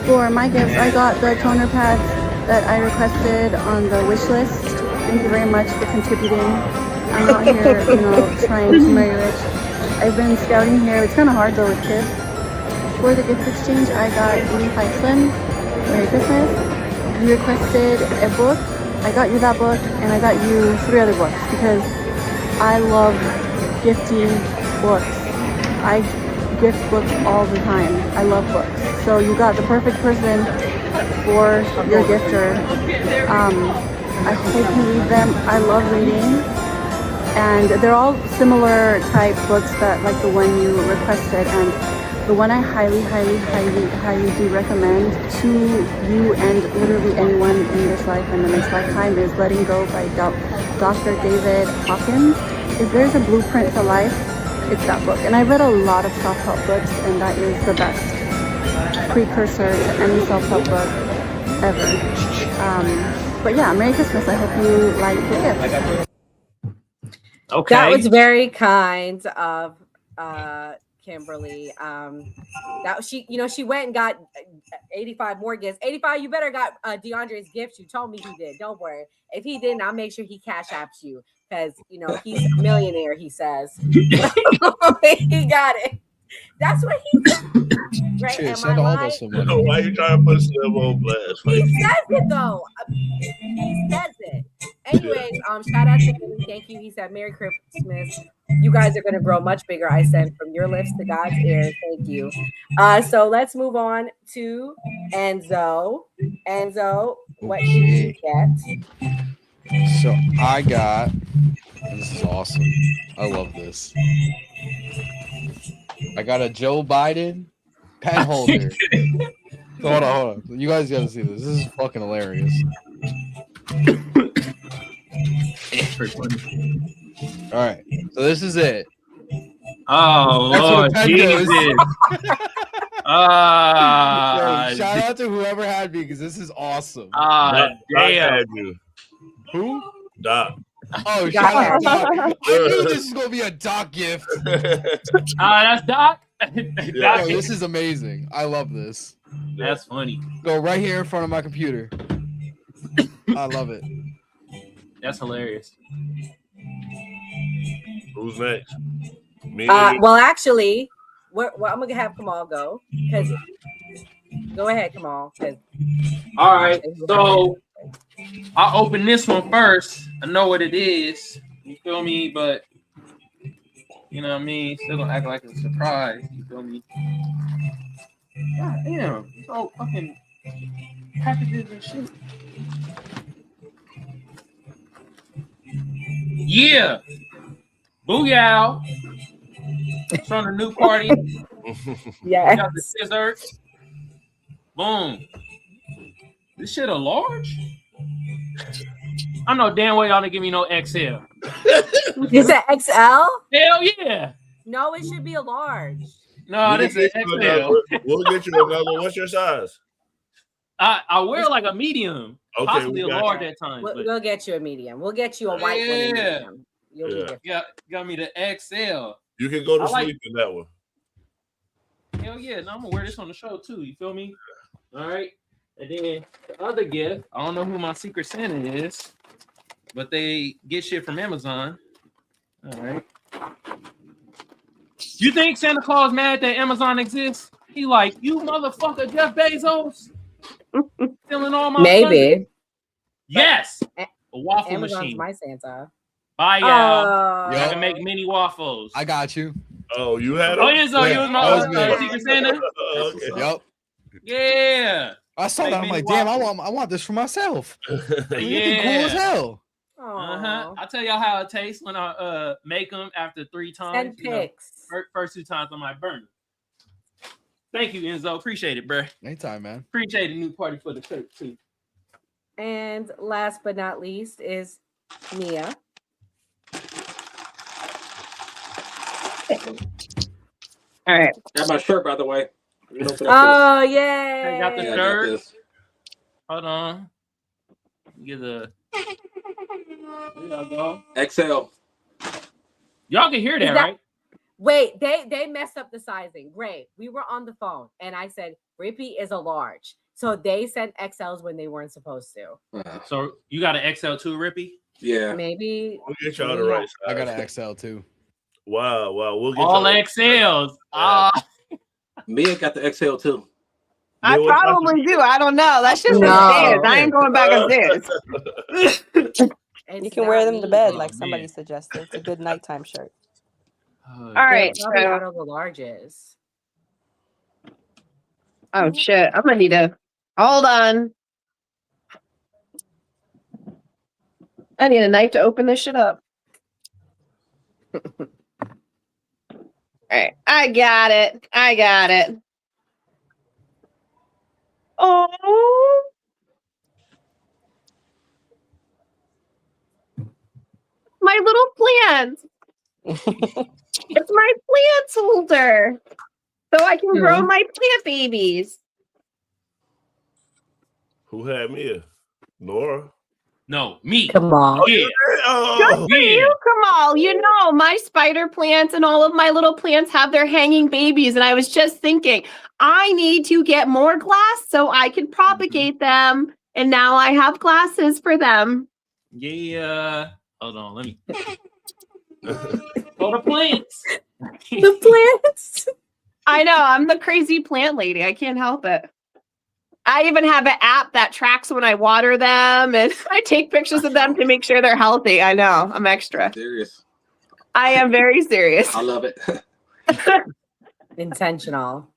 For my gifts, I got the toner pads that I requested on the wish list. Thank you very much for contributing. I'm not here, trying to marry rich. I've been scouting here. It's kind of hard though with kids. For the gift exchange, I got 85 Slim. Merry Christmas. You requested a book. I got you that book, and I got you 3 other books because I love gifting books. I gift books all the time. I love books. So you got the perfect person for your gifter. I hope you read them. I love reading. And they're all similar type books that like the one you requested. And the one I highly, highly, highly, highly do recommend to you and literally anyone in this life and the next lifetime is Letting Go by Dr. David Hawkins. If there's a blueprint to life, it's that book. And I read a lot of self-help books, and that is the best precursor to any self-help book ever. But yeah, Merry Christmas. I hope you like your gift. Okay. That was very kind of Kimberly. That she went and got 85 more gifts. 85, you better got DeAndre's gifts. You told me he did. Don't worry. If he didn't, I'll make sure he cash apps you because he's a millionaire. He says he got it. That's what he said. Right? Shit, Am send I all of right? us some money. Why are you trying to put Slim on blast? He says it though. He says it. Anyways, shout out to him. Thank you. He said, Merry Christmas. You guys are gonna grow much bigger. I said, from your lips to God's ears. Thank you. So let's move on to Enzo. Enzo, what did you get? So I got, this is awesome. I love this. I got a Joe Biden pen holder. Hold on. You guys gotta see this. This is fucking hilarious. All right, so this is it. Oh, that's Lord what a pen Jesus. Yo, shout out to whoever had me because this is awesome. Doc damn. had you. Who? Doc. Oh, shout out Doc. I knew this was gonna be a Doc gift. That's Doc. Yo, this is amazing. I love this. That's funny. Go right here in front of my computer. I love it. That's hilarious. Who's next? Me. Well, actually, I'm gonna have Kamal go because. Go ahead, Kamal. All right, so I'll open this one first. I know what it is. You feel me? But you know what I mean? Still gonna act like it's a surprise. You feel me? God damn. So fucking packages and shit. Yeah. Booyah. It's from the new party. Yeah. Got the scissors. Boom. This shit a large? I know damn well y'all didn't give me no XL. You said XL? Hell yeah. No, it should be a large. No, this is XL. We'll get you another. What's your size? I wear like a medium, Okay, possibly a we got large you. at times. We'll get you a medium. We'll get you a white one in Yeah. medium. You'll be Yeah. different. Got me the XL. You can go to I like- sleep in that one. Hell yeah. No, I'm gonna wear this on the show too. You feel me? All right. And then the other gift, I don't know who my Secret Santa is, but they get shit from Amazon. All right. You think Santa Claus mad that Amazon exists? He like, you motherfucker, Jeff Bezos, stealing all my Maybe. thunder. Yes, a waffle Amazon's machine. my Santa. Bye, y'all. I can make mini waffles. I got you. Oh, you had. Oh, Enzo, you was my Secret Santa. Okay. Yep. Yeah. I saw Make that. I'm mini like, damn, waffles. I want this for myself. Yeah. Cool as hell. I'll tell y'all how it tastes when I make them after 3 times. Send pics. First 2 times I might burn them. Thank you, Enzo. Appreciate it, bro. Anytime, man. Appreciate the new party for the shirt too. And last but not least is Mia. All right. Got my shirt, by the way. Oh, yay. I got the Yeah, I got shirt. this. Hold on. Get the. There y'all go. XL. Y'all can hear that, Is that- right? Wait, they messed up the sizing. Great. We were on the phone and I said, Rippy is a large. So they sent XLs when they weren't supposed to. So you got an XL too, Rippy? Yeah. Maybe. We'll get y'all the right size. I got an XL too. Wow, we'll get All y'all. XLs. Ah. Mia got the XL too. I probably do. I don't know. That's just upstairs. I ain't going back upstairs. You can wear them to bed like somebody suggested. It's a good nighttime shirt. All right. Probably So, out of the larges. oh shit! I'm gonna need to hold on. I need a knife to open this shit up. All right, I got it. I got it. Oh. My little plant. It's my plant holder. So I can grow my plant babies. Who had Mia? Nora? No, me. Come on. Yeah. Good for you, Kamal. You know, my spider plants and all of my little plants have their hanging babies. And I was just thinking, I need to get more glass so I can propagate them. And now I have glasses for them. Yeah. Hold on. Let me. Oh, the plants. The plants. I know. I'm the crazy plant lady. I can't help it. I even have an app that tracks when I water them and I take pictures of them to make sure they're healthy. I know. I'm extra. Serious. I am very serious. I love it. Intentional.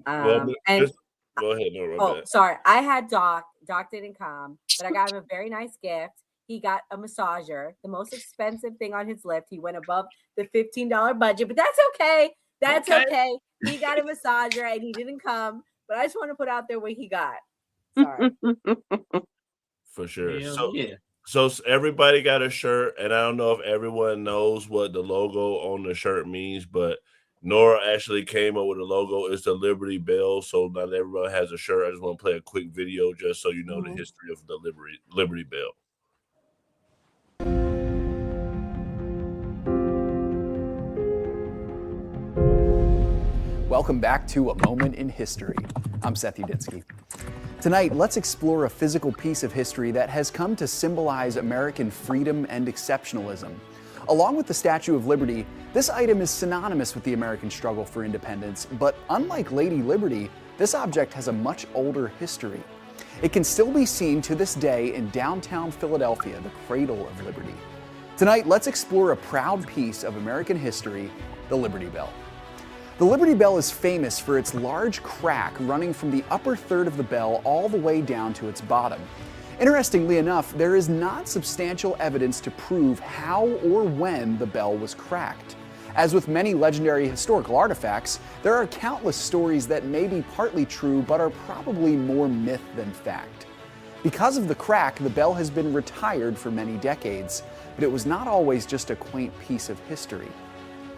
Well, And go ahead, Nora. oh, sorry. I had Doc. Doc didn't come, but I got him a very nice gift. He got a massager, the most expensive thing on his list. He went above the $15 budget, but that's okay. That's okay. He got a massager and he didn't come, but I just want to put out there what he got. Sorry. For sure. Hell yeah. So everybody got a shirt, and I don't know if everyone knows what the logo on the shirt means, but Nora actually came up with a logo. It's the Liberty Bell, so not everyone has a shirt. I just want to play a quick video just so you know the history of the Liberty Bell. Welcome back to A Moment in History. I'm Seth Udinski. Tonight, let's explore a physical piece of history that has come to symbolize American freedom and exceptionalism. Along with the Statue of Liberty, this item is synonymous with the American struggle for independence, but unlike Lady Liberty, this object has a much older history. It can still be seen to this day in downtown Philadelphia, the cradle of liberty. Tonight, let's explore a proud piece of American history, the Liberty Bell. The Liberty Bell is famous for its large crack running from the upper third of the bell all the way down to its bottom. Interestingly enough, there is not substantial evidence to prove how or when the bell was cracked. As with many legendary historical artifacts, there are countless stories that may be partly true but are probably more myth than fact. Because of the crack, the bell has been retired for many decades. but it was not always just a quaint piece of history.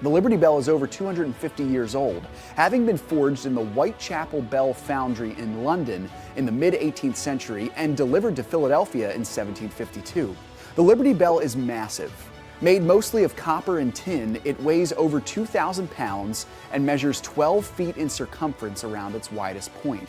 The Liberty Bell is over 250 years old, having been forged in the Whitechapel Bell Foundry in London in the mid-18th century and delivered to Philadelphia in 1752. The Liberty Bell is massive. Made mostly of copper and tin, it weighs over 2,000 pounds and measures 12 feet in circumference around its widest point.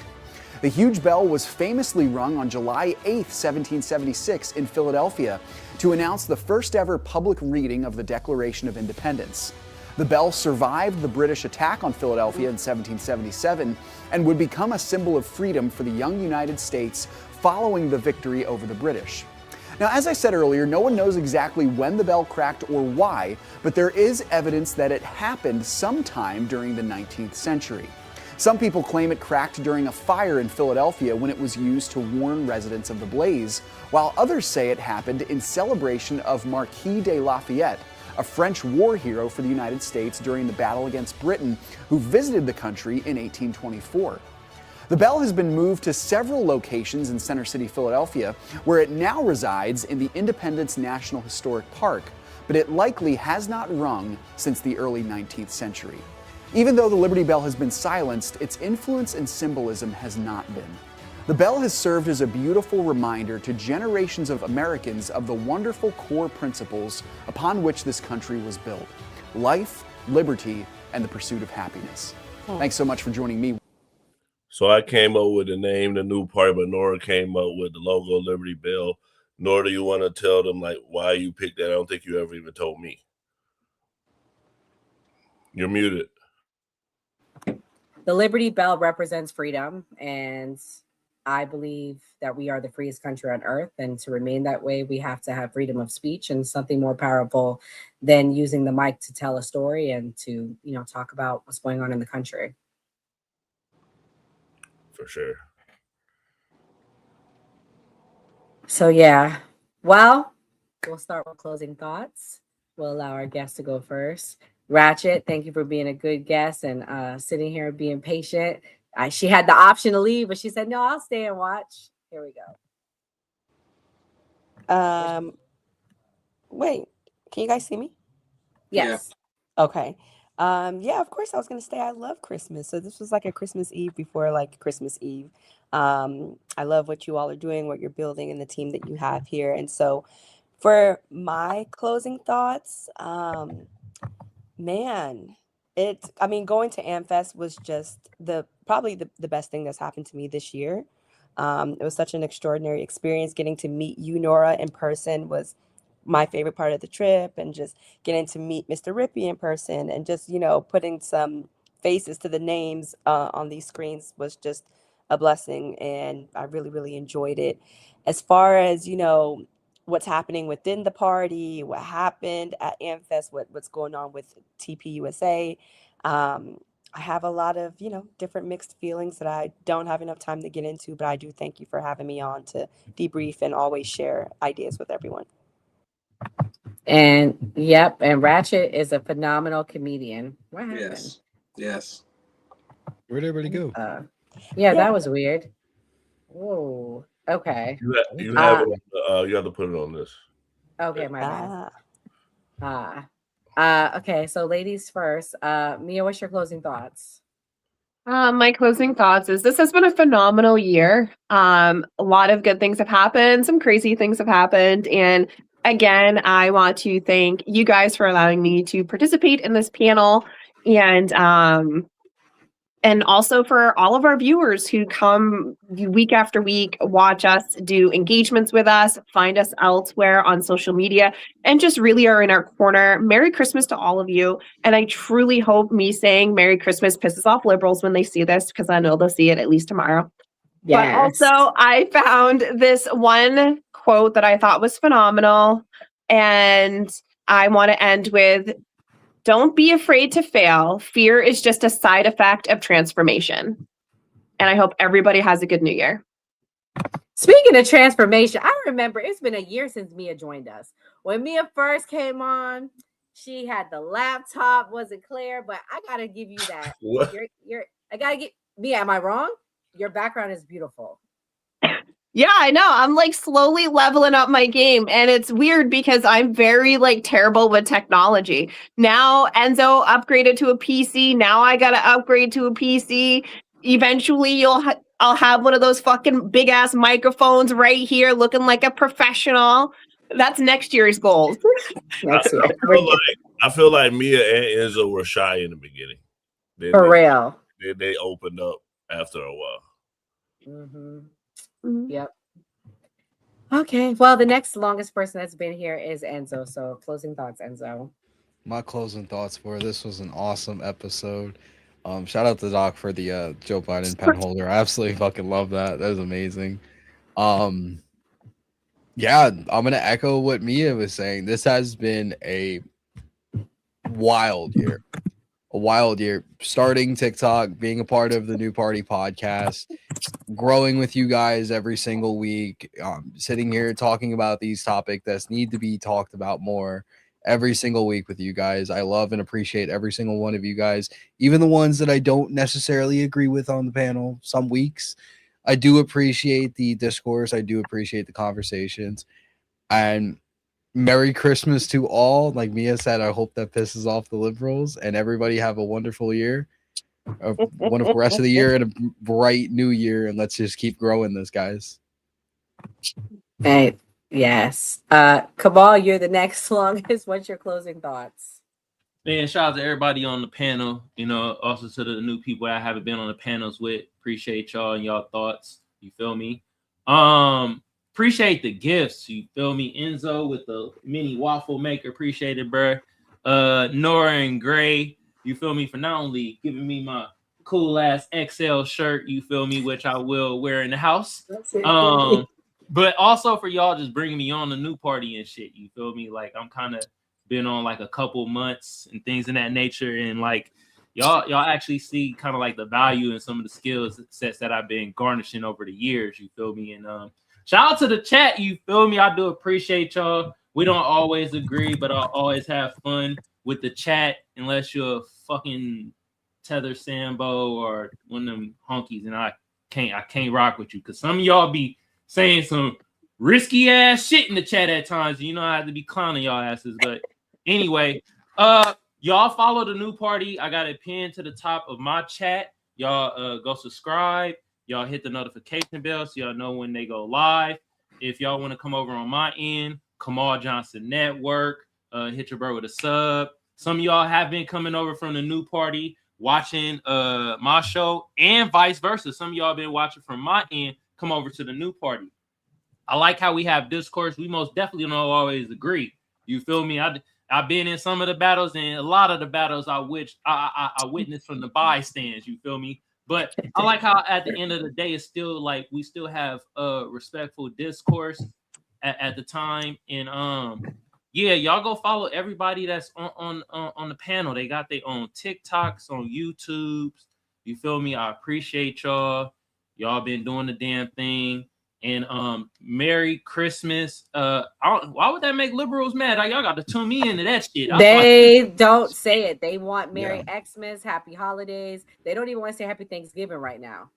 The huge bell was famously rung on July 8, 1776 in Philadelphia to announce the first ever public reading of the Declaration of Independence. The bell survived the British attack on Philadelphia in 1777 and would become a symbol of freedom for the young United States following the victory over the British. Now, as I said earlier, no one knows exactly when the bell cracked or why, but there is evidence that it happened sometime during the 19th century. Some people claim it cracked during a fire in Philadelphia when it was used to warn residents of the blaze, while others say it happened in celebration of Marquis de Lafayette, a French war hero for the United States during the battle against Britain, who visited the country in 1824. The bell has been moved to several locations in Center City, Philadelphia, where it now resides in the Independence National Historic Park, but it likely has not rung since the early 19th century. Even though the Liberty Bell has been silenced, its influence and symbolism has not been. The bell has served as a beautiful reminder to generations of Americans of the wonderful core principles upon which this country was built: life, liberty, and the pursuit of happiness. Thanks so much for joining me. So I came up with the name, the new party, but Nora came up with the logo, Liberty Bell. Nora, do you want to tell them like why you picked that? I don't think you ever even told me. You're muted. The Liberty Bell represents freedom, and I believe that we are the freest country on earth, and to remain that way, we have to have freedom of speech, and something more powerful than using the mic to tell a story and to, talk about what's going on in the country. For sure. So yeah, well, we'll start with closing thoughts. We'll allow our guests to go first. Ratchet, thank you for being a good guest and sitting here being patient. She had the option to leave, but she said, no, I'll stay and watch. Here we go. Wait, can you guys see me? Yes. Okay. Yeah, of course I was gonna stay. I love Christmas. So this was like a Christmas Eve before like Christmas Eve. I love what you all are doing, what you're building, and the team that you have here. And so for my closing thoughts, man, going to AmFest was just probably the best thing that's happened to me this year. It was such an extraordinary experience. Getting to meet you, Nora, in person was my favorite part of the trip, and just getting to meet Mr. Rippey in person and just, putting some faces to the names on these screens was just a blessing. And I really, really enjoyed it. As far as, what's happening within the party, what happened at AmFest, what's going on with TP USA, I have a lot of, different mixed feelings that I don't have enough time to get into, but I do thank you for having me on to debrief and always share ideas with everyone. And yep, and Ratchet is a phenomenal comedian. What happened? Yes. Where'd everybody go? Yeah, that was weird. Whoa. Okay. You have to put it on this. Okay, my bad. Okay, so ladies first. Mia, what's your closing thoughts? My closing thoughts is this has been a phenomenal year. A lot of good things have happened. Some crazy things have happened. And again, I want to thank you guys for allowing me to participate in this panel, and also for all of our viewers who come week after week, watch us, do engagements with us, find us elsewhere on social media, and just really are in our corner. Merry Christmas to all of you. And I truly hope me saying Merry Christmas pisses off liberals when they see this, because I know they'll see it at least tomorrow. Yes. But also, I found this one quote that I thought was phenomenal. And I want to end with, don't be afraid to fail. Fear is just a side effect of transformation. And I hope everybody has a good new year. Speaking of transformation, I remember it's been a year since Mia joined us. When Mia first came on, she had the laptop, wasn't clear, but I gotta give you that. What? I gotta get Mia, am I wrong? Your background is beautiful. Yeah, I know. I'm like slowly leveling up my game, and it's weird because I'm very like terrible with technology. Now Enzo upgraded to a PC. Now I got to upgrade to a PC. Eventually I'll have one of those fucking big ass microphones right here looking like a professional. That's next year's goals. I feel like Mia and Enzo were shy in the beginning. For real. They opened up after a while. Yep. Okay. Well, the next longest person that's been here is Enzo. So closing thoughts, Enzo. My closing thoughts were this was an awesome episode. Shout out to Doc for the Joe Biden pen holder. I absolutely fucking love that. That was amazing. Yeah, I'm gonna echo what Mia was saying. This has been a wild year. A wild year. Starting TikTok, being a part of the New Party podcast, growing with you guys every single week, sitting here talking about these topics that need to be talked about more every single week with you guys. I love and appreciate every single one of you guys, even the ones that I don't necessarily agree with on the panel some weeks. I do appreciate the discourse. I do appreciate the conversations. And Merry Christmas to all. Like Mia said, I hope that pisses off the liberals and everybody have a wonderful year, a wonderful rest of the year, and a bright new year. And let's just keep growing this, guys. Hey, yes. Kamal, you're the next longest. What's your closing thoughts? Man, shout out to everybody on the panel. You know, also to the new people I haven't been on the panels with. Appreciate y'all and y'all thoughts. You feel me? Appreciate the gifts. You feel me? Enzo with the mini waffle maker. Appreciate it, bro. Nora and Gray. You feel me? For not only giving me my cool ass XL shirt. You feel me? Which I will wear in the house. But also for y'all just bringing me on the New Party and shit. You feel me? Like I'm kind of been on like a couple months and things in that nature, and like y'all actually see kind of like the value in some of the skill sets that I've been garnishing over the years. You feel me? And shout out to the chat. You feel me? I do appreciate y'all. We don't always agree, but I'll always have fun with the chat, unless you're a fucking Tether Sambo or one of them honkies, and I can't rock with you because some of y'all be saying some risky ass shit in the chat at times. You know, I have to be clowning y'all asses. But anyway, y'all follow the New Party. I got it pinned to the top of my chat. Y'all go subscribe. Y'all hit the notification bell so y'all know when they go live. If y'all want to come over on my end, Kamal Johnson Network, hit your bro with a sub. Some of y'all have been coming over from the New Party, watching my show, and vice versa. Some of y'all been watching from my end, come over to the New Party. I like how we have discourse. We most definitely don't always agree. You feel me? I've been in some of the battles, and a lot of the battles I witnessed from the bystanders. You feel me? But I like how at the end of the day, it's still like we still have respectful discourse at the time. And yeah, y'all go follow everybody that's on the panel. They got their own TikToks, on YouTube. You feel me? I appreciate y'all. Y'all been doing the damn thing. And Merry Christmas. Why would that make liberals mad? Y'all got to tune me into that shit. They don't say it. They want Merry Xmas, Happy Holidays. They don't even want to say Happy Thanksgiving right now.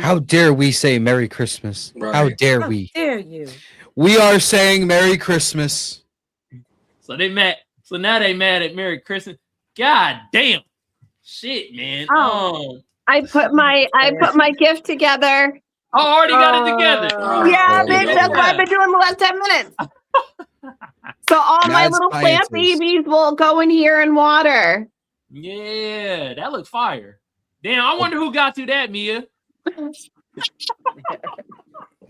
How dare we say Merry Christmas? Right. How dare we? How dare you? We are saying Merry Christmas. So they mad. So now they mad at Merry Christmas. God damn. Shit, man. I put my gift together. I already got it together. Yeah, bitch, that's what I've been doing the last 10 minutes. So all my little plant babies will go in here and water. Yeah, that looks fire. Damn, I wonder who got to that, Mia. And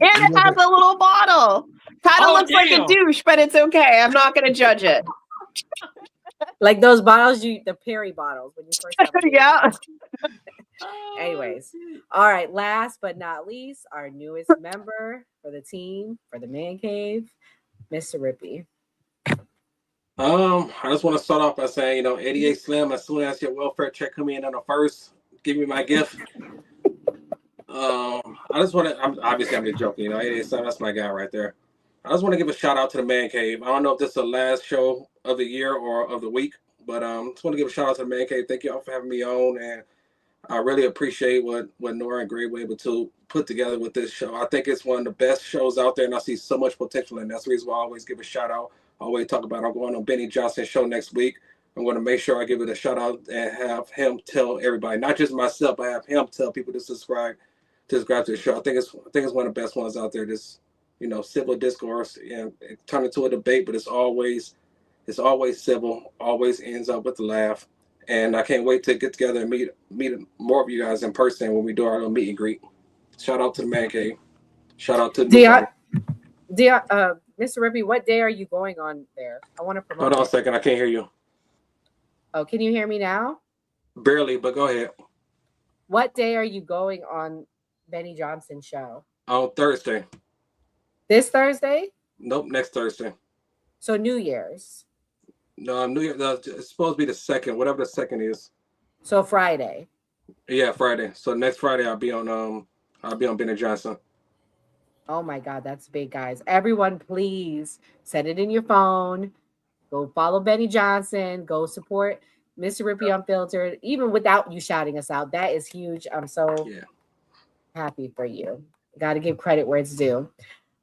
it has a little bottle. Kind of looks like a douche, but it's okay. I'm not going to judge it. Like those bottles, the Perry bottles when you first got them. Yeah. Anyways, all right. Last but not least, our newest member for the team, for the man cave, Mr. Rippy. I just want to start off by saying, 88 Slim, as soon as your welfare check come in on the first, give me my gift. I just want to, I'm just joking, 88 Slim, that's my guy right there. I just want to give a shout out to the man cave. I don't know if this is the last show of the year or of the week, but I just want to give a shout out to the man cave. Thank you all for having me on, and I really appreciate what Nora and Gray were able to put together with this show. I think it's one of the best shows out there, and I see so much potential, and that's the reason why I always give a shout out. I always talk about I'm going on Benny Johnson's show next week. I'm going to make sure I give it a shout out and have him tell everybody, not just myself, but have him tell people to subscribe to the show. I think it's one of the best ones out there. Just civil discourse and turn into a debate, but it's always civil, always ends up with a laugh. And I can't wait to get together and meet more of you guys in person when we do our little meet and greet. Shout out to the Man Cave. Shout out to Mr. Rippey, what day are you going on there? I want to promote. Hold on a second, I can't hear you. Oh, can you hear me now? Barely, but go ahead. What day are you going on Benny Johnson's show? On Thursday. This Thursday? Nope, next Thursday. So New Year's. No, New Year. It's supposed to be the second, whatever the second is. So Friday. Yeah, Friday. So next Friday I'll be on Benny Johnson. Oh my God, that's big, guys. Everyone, please set it in your phone. Go follow Benny Johnson. Go support Mr. Rippey Unfiltered, even without you shouting us out. That is huge. I'm so happy for you. Got to give credit where it's due.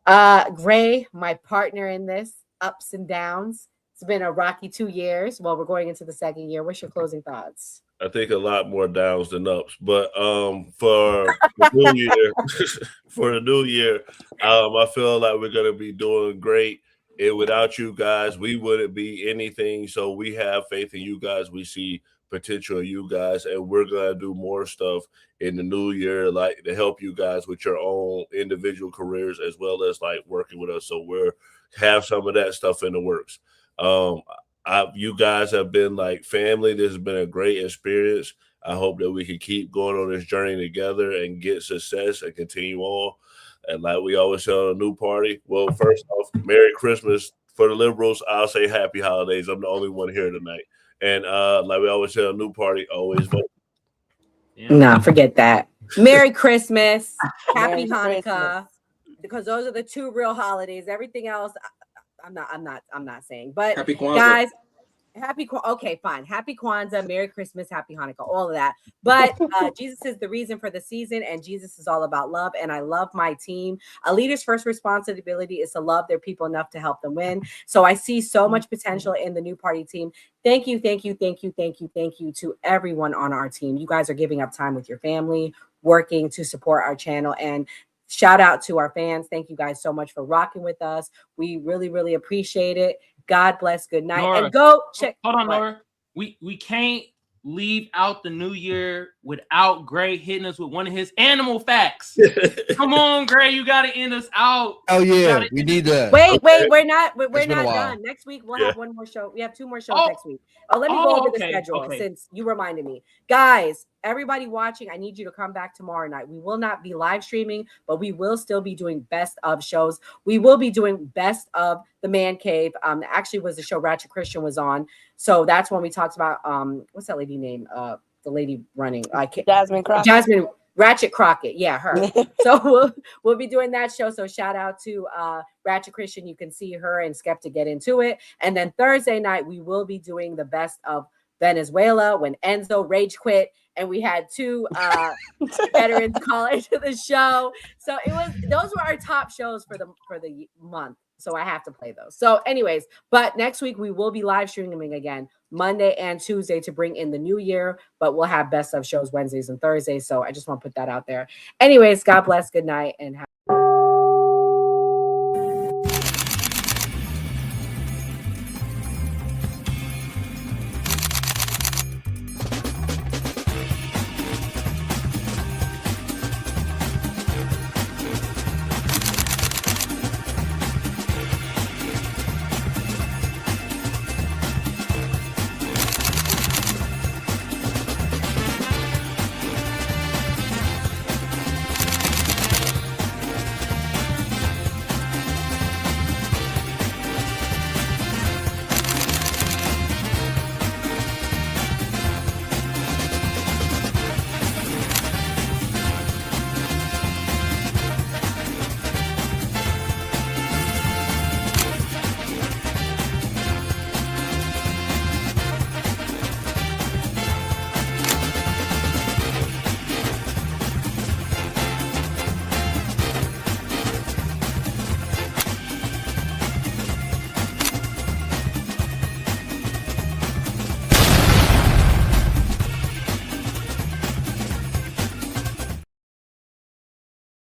Gray, my partner in this, ups and downs. It's been a rocky 2 years. Well, we're going into the second year. What's your closing thoughts? I think a lot more downs than ups, but for the new year, I feel like we're gonna be doing great. And without you guys, we wouldn't be anything. So we have faith in you guys. We see potential in you guys, and we're gonna do more stuff in the new year, like to help you guys with your own individual careers as well as like working with us. So we're have some of that stuff in the works. You guys have been like family. This has been a great experience. I hope that we can keep going on this journey together and get success and continue on. And like we always say on a new party, well, first off, Merry Christmas for the liberals. I'll say Happy Holidays. I'm the only one here tonight. And like we always say on a new party, always vote. Nah, forget that. Merry Christmas, Happy Merry Hanukkah, Christmas. because those are the two real holidays. Everything else, I'm not saying. But Happy Kwanzaa. guys, okay, fine. Happy Kwanzaa, Merry Christmas, Happy Hanukkah, all of that. But Jesus is the reason for the season, and Jesus is all about love. And I love my team. A leader's first responsibility is to love their people enough to help them win. So I see so much potential in the new party team. Thank you to everyone on our team. You guys are giving up time with your family, working to support our channel, and shout out to our fans. Thank you guys so much for rocking with us. We really, really appreciate it. God bless. Good night. Nora, and go check. Hold on, Nora. We can't leave out the new year without Gray hitting us with one of his animal facts. Come on, Gray, you got to end us out. Oh yeah, we need that. Wait, we're not while. done. Next week we'll have one more show. We have 2 more shows next week. Oh, let me go over the schedule since you reminded me. Guys, everybody watching, I need you to come back tomorrow night. We will not be live streaming, but we will still be doing best of shows. We will be doing best of the Man Cave. Actually was the show Ratchet Christian was on. So that's when we talked about what's that lady name? The lady running. Jasmine Crockett. Jasmine Ratchet Crockett. Yeah, her. So we'll be doing that show. So shout out to Ratchet Christian. You can see her and Skeptic get into it. And then Thursday night, we will be doing the best of Venezuela when Enzo rage quit. And we had 2 veterans call into the show. So those were our top shows for the month. So I have to play those. So anyways, but next week we will be live streaming again Monday and Tuesday to bring in the new year, but we'll have best of shows Wednesdays and Thursdays. So I just want to put that out there. Anyways, God bless. Good night and have